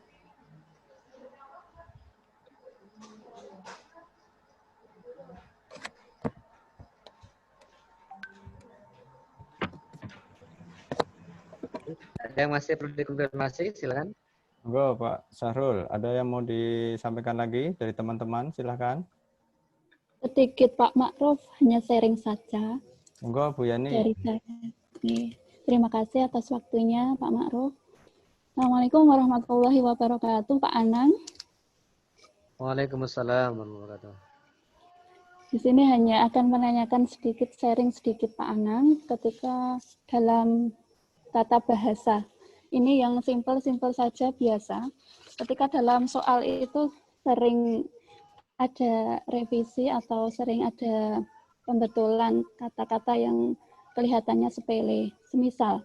Ada yang masih perlu dikonfirmasi, silakan. Monggo Pak Syahrul, ada yang mau disampaikan lagi dari teman-teman? Silahkan. Sedikit Pak Ma'ruf, hanya sharing saja Monggo Bu Yani. dari saya. Oke. Terima kasih atas waktunya Pak Ma'ruf. Assalamualaikum warahmatullahi wabarakatuh Pak Anang. Waalaikumsalam warahmatullahi wabarakatuh. Di sini hanya akan menanyakan sedikit, sharing sedikit Pak Anang ketika dalam tata bahasa. Ini yang simpel-simpel saja biasa. Ketika dalam soal itu sering ada revisi atau sering ada pembetulan kata-kata yang kelihatannya sepele. Semisal,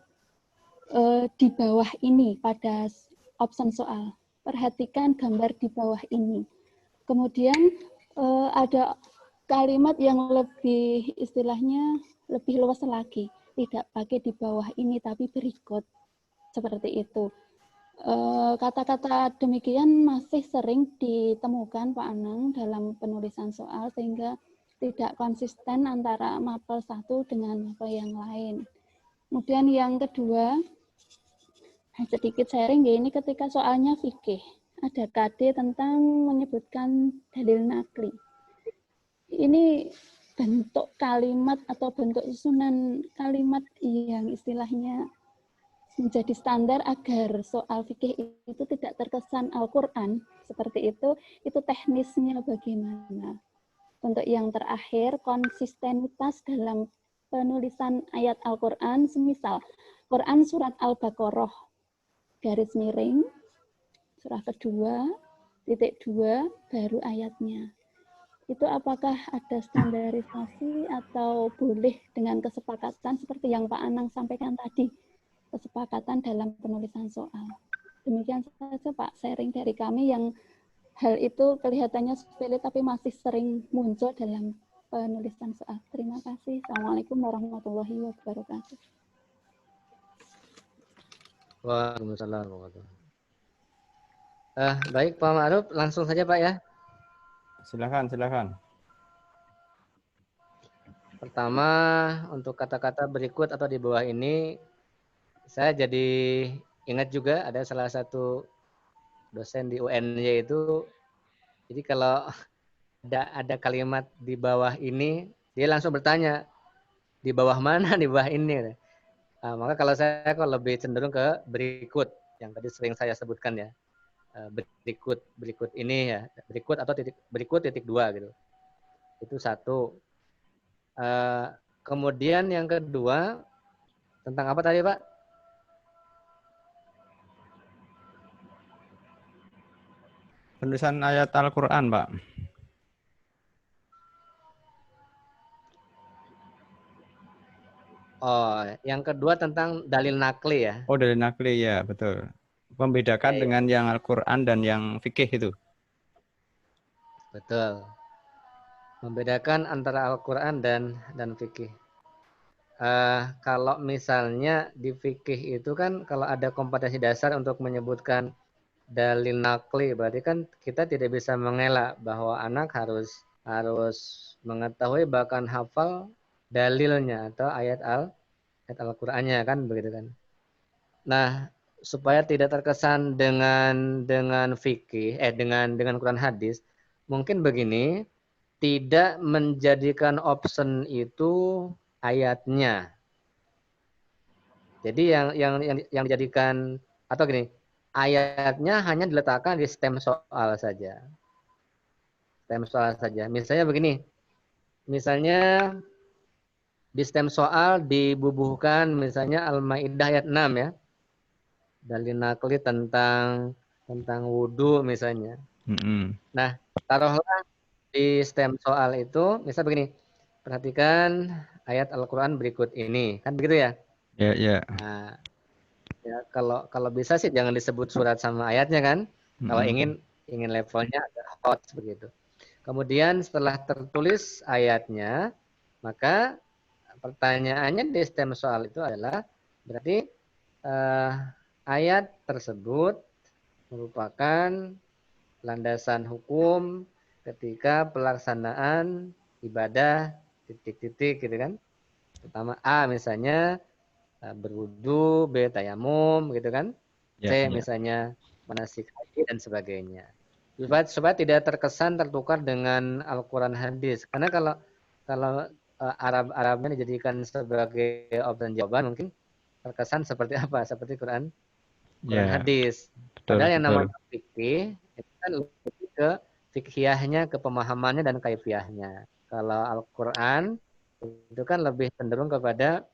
di bawah ini pada option soal. Perhatikan gambar di bawah ini. Kemudian ada kalimat yang lebih istilahnya lebih luas lagi. Tidak pakai di bawah ini tapi berikut. Seperti itu. Kata-kata demikian masih sering ditemukan Pak Anang dalam penulisan soal sehingga tidak konsisten antara mapel satu dengan mapel yang lain. Kemudian yang kedua, sedikit sharing ya, ini ketika soalnya fikih. Ada KD tentang menyebutkan dalil nakli. Ini bentuk kalimat atau bentuk susunan kalimat yang istilahnya menjadi standar agar soal fikih itu tidak terkesan Al-Quran seperti itu teknisnya bagaimana. Untuk yang terakhir, konsistenitas dalam penulisan ayat Al-Quran, semisal Quran surat Al-Baqarah garis miring surah kedua titik 2 baru ayatnya. Itu apakah ada standarisasi atau boleh dengan kesepakatan seperti yang Pak Anang sampaikan tadi, kesepakatan dalam penulisan soal. Demikian saja Pak sharing dari kami yang hal itu kelihatannya sepele tapi masih sering muncul dalam penulisan soal. Terima kasih. Assalamualaikum warahmatullahi wabarakatuh. Waalaikumsalam warahmatullahi wabarakatuh. Baik Pak Ma'ruf, langsung saja Pak ya. Silakan. Pertama, untuk kata-kata berikut atau di bawah ini, saya jadi ingat juga ada salah satu dosen di UNY itu, jadi kalau ada kalimat di bawah ini, dia langsung bertanya, di bawah mana, di bawah ini. Maka kalau saya kok lebih cenderung ke berikut, yang tadi sering saya sebutkan ya, berikut ini ya, berikut atau berikut titik 2 gitu. Itu satu. Kemudian yang kedua, tentang apa tadi Pak? Penulisan ayat Al-Quran, Pak. Oh, yang kedua tentang dalil nakli ya. Oh, dalil nakli ya, betul. Membedakan Ya. dengan yang Al-Quran dan yang fikih itu. Betul. Membedakan antara Al-Quran dan fikih. Kalau misalnya di fikih itu kan kalau ada kompetensi dasar untuk menyebutkan dalil nakli, berarti kan kita tidak bisa mengelak bahwa anak harus mengetahui bahkan hafal dalilnya atau ayat Al-Qur'annya kan begitu kan. Nah, supaya tidak terkesan dengan fikih dengan Quran hadis, mungkin begini, tidak menjadikan option itu ayatnya. Jadi yang dijadikan atau gini, ayatnya hanya diletakkan di stem soal saja. Stem soal saja. Misalnya begini. Misalnya di stem soal dibubuhkan misalnya Al-Maidah ayat 6 ya. Dalil nakli tentang wudu misalnya. Nah, taruhlah di stem soal itu, misal begini. Perhatikan ayat Al-Qur'an berikut ini. Kan begitu ya? Ya. Nah, ya, kalau bisa sih jangan disebut surat sama ayatnya kan. Kalau ingin levelnya agak hot begitu. Kemudian setelah tertulis ayatnya, maka pertanyaannya di stem soal itu adalah berarti ayat tersebut merupakan landasan hukum ketika pelaksanaan ibadah titik-titik gitu kan. Pertama A misalnya berwudu, B tayamum gitu kan. Ya, C ya. misalnya manasik haji dan sebagainya. Supaya tidak terkesan tertukar dengan Al-Qur'an hadis. Karena kalau Arabnya dijadikan sebagai opsi jawaban mungkin terkesan seperti apa? Seperti Quran Ya, hadis. betul, Padahal yang betul. namanya fikih itu kan lebih ke fikhiyahnya, ke pemahamannya dan kaifiahnya. Kalau Al-Qur'an itu kan lebih cenderung kepada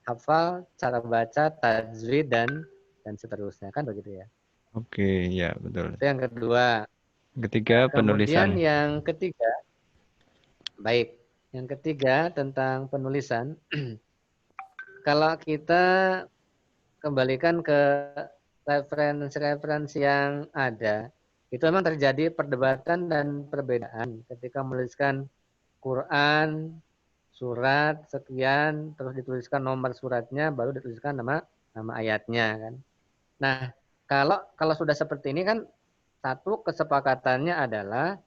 hafal, cara baca, tajwid dan seterusnya kan begitu ya. Oke, ya, betul. Itu yang kedua. Ketiga, Kemudian penulisan. yang ketiga, baik. Yang ketiga tentang penulisan. Kalau kita kembalikan ke referensi-referensi yang ada, itu memang terjadi perdebatan dan perbedaan ketika menuliskan Quran, surat sekian, terus dituliskan nomor suratnya, baru dituliskan nama ayatnya kan. Nah, kalau sudah seperti ini kan satu kesepakatannya adalah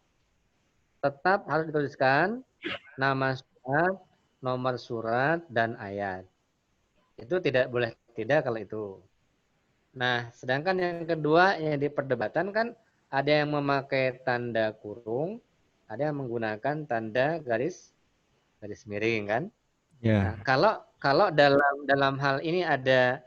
tetap harus dituliskan nama surat, nomor surat, dan ayat. Itu tidak boleh tidak kalau itu. Nah, sedangkan yang kedua yang diperdebatkan kan ada yang memakai tanda kurung, ada yang menggunakan tanda garis miring kan. Nah, Ya, kalau dalam hal ini ada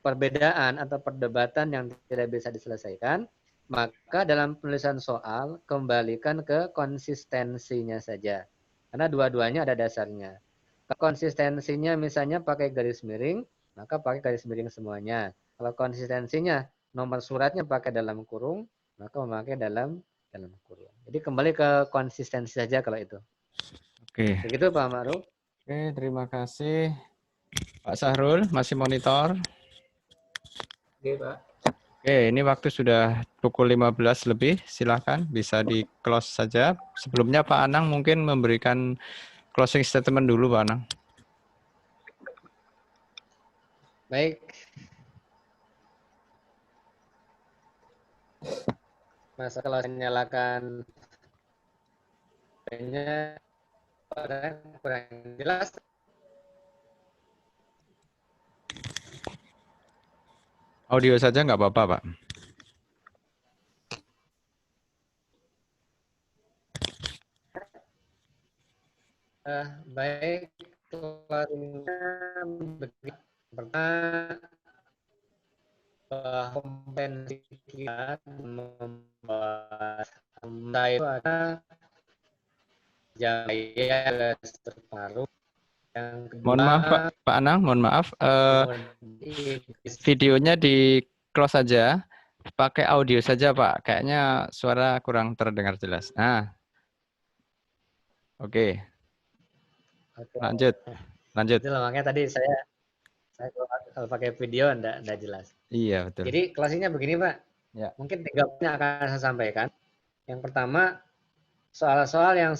perbedaan atau perdebatan yang tidak bisa diselesaikan, maka dalam penulisan soal kembalikan ke konsistensinya saja. Karena dua-duanya ada dasarnya. Konsistensinya misalnya pakai garis miring, maka pakai garis miring semuanya. Kalau konsistensinya nomor suratnya pakai dalam kurung, maka memakai dalam kurung. Jadi kembali ke konsistensi saja kalau itu. oke. Begitu Pak Ma'ruf. Oke, terima kasih. Pak Sahrul, masih monitor? Oke, Pak. Oke, ini waktu sudah pukul 15 lebih. Silahkan, bisa di-close saja. Sebelumnya Pak Anang mungkin memberikan closing statement dulu, Pak Anang. Baik. Masa kalau saya nyalakan nya kurang jelas. Audio saja nggak apa-apa, Pak. Baik, closingnya begini. Pertama, kompetensi kita membahas itu ada jaya terpengaruh. Yang kedua, Mohon maaf, Pak Anang, mohon maaf. Videonya di close saja. Pakai audio saja, Pak. Kayaknya suara kurang terdengar jelas. Nah, oke. Lanjut. Itu makanya tadi saya kalau pakai video enggak jelas. Iya, betul. Jadi closingnya begini, Pak. Ya. Mungkin 3 poin yang akan saya sampaikan. Yang pertama, soal-soal yang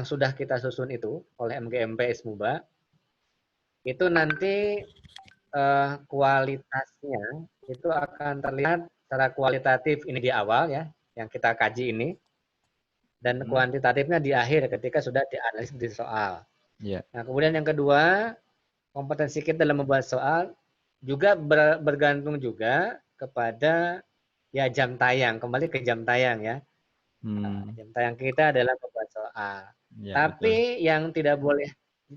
sudah kita susun itu oleh MGMP Ismuba, itu nanti kualitasnya itu akan terlihat secara kualitatif ini di awal ya, yang kita kaji ini, dan kuantitatifnya di akhir ketika sudah dianalisis di soal. Ya. Nah, kemudian yang kedua, kompetensi kita dalam membuat soal juga bergantung juga kepada ya jam tayang, kembali ke jam tayang ya. Jam tayang kita adalah membuat soal. Ya, tapi betul.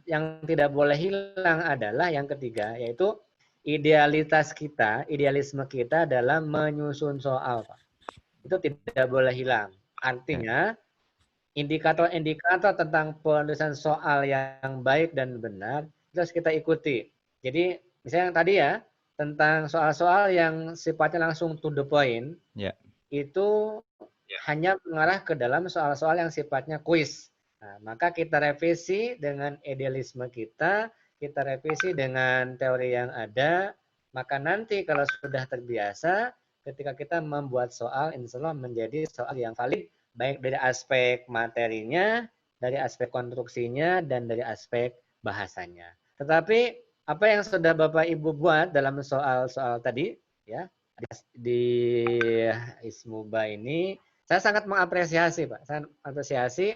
yang tidak boleh hilang adalah yang ketiga, yaitu idealisme kita dalam menyusun soal, Pak. Itu tidak boleh hilang. Artinya indikator-indikator tentang penulisan soal yang baik dan benar itu harus kita ikuti. Jadi misalnya yang tadi ya, tentang soal-soal yang sifatnya langsung to the point, itu hanya mengarah ke dalam soal-soal yang sifatnya kuis. Nah, maka kita revisi dengan idealisme kita revisi dengan teori yang ada, maka nanti kalau sudah terbiasa, ketika kita membuat soal, insya Allah menjadi soal yang valid, baik dari aspek materinya, dari aspek konstruksinya, dan dari aspek bahasanya. Tetapi apa yang sudah Bapak Ibu buat dalam soal-soal tadi, ya di Ismuba ini, saya sangat mengapresiasi, Pak. Saya apresiasi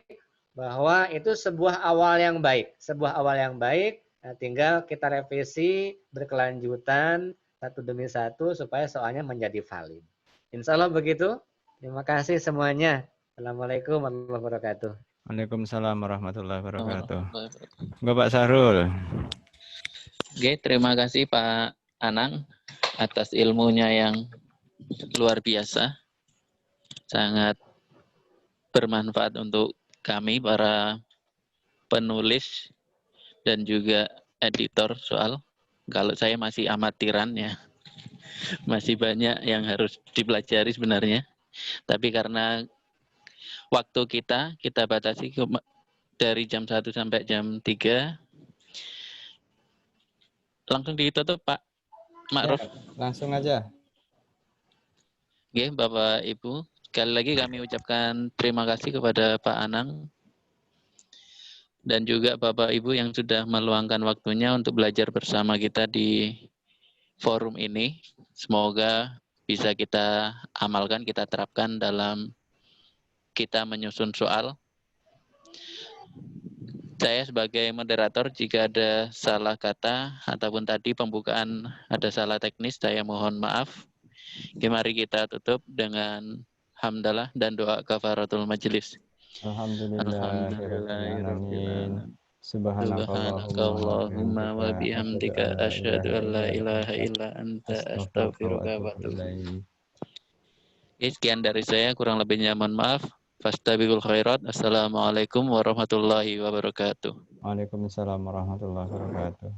bahwa itu sebuah awal yang baik. Sebuah awal yang baik Nah, tinggal kita revisi berkelanjutan satu demi satu supaya soalnya menjadi valid. Insya Allah begitu. Terima kasih semuanya. Assalamualaikum warahmatullahi wabarakatuh. Waalaikumsalam warahmatullahi wabarakatuh. Warahmatullahi wabarakatuh. Bapak Sahrul. Oke, terima kasih Pak Anang atas ilmunya yang luar biasa. Sangat bermanfaat untuk kami para penulis dan juga editor soal. Kalau saya masih amatiran ya, masih banyak yang harus dipelajari sebenarnya. Tapi karena waktu kita batasi dari jam 1 sampai jam 3. Langsung ditutup Pak Ma'ruf. Ya, langsung aja. Oke, Bapak Ibu, sekali lagi kami ucapkan terima kasih kepada Pak Anang dan juga Bapak Ibu yang sudah meluangkan waktunya untuk belajar bersama kita di forum ini. Semoga bisa kita amalkan, kita terapkan dalam kita menyusun soal. Saya sebagai moderator, jika ada salah kata ataupun tadi pembukaan ada salah teknis, saya mohon maaf. Mari kita tutup dengan hamdalah dan doa kafaratul majelis. Alhamdulillahirrahmanirrahim. Subhanakallahumma wa bihamdika asyhadu an la ilaha illa anta astaghfiruka wa atubu ilaik. Sekian dari saya, kurang lebihnya mohon maaf. Fastabiqul khairat. Assalamualaikum warahmatullahi wabarakatuh. Waalaikumsalam warahmatullahi wabarakatuh.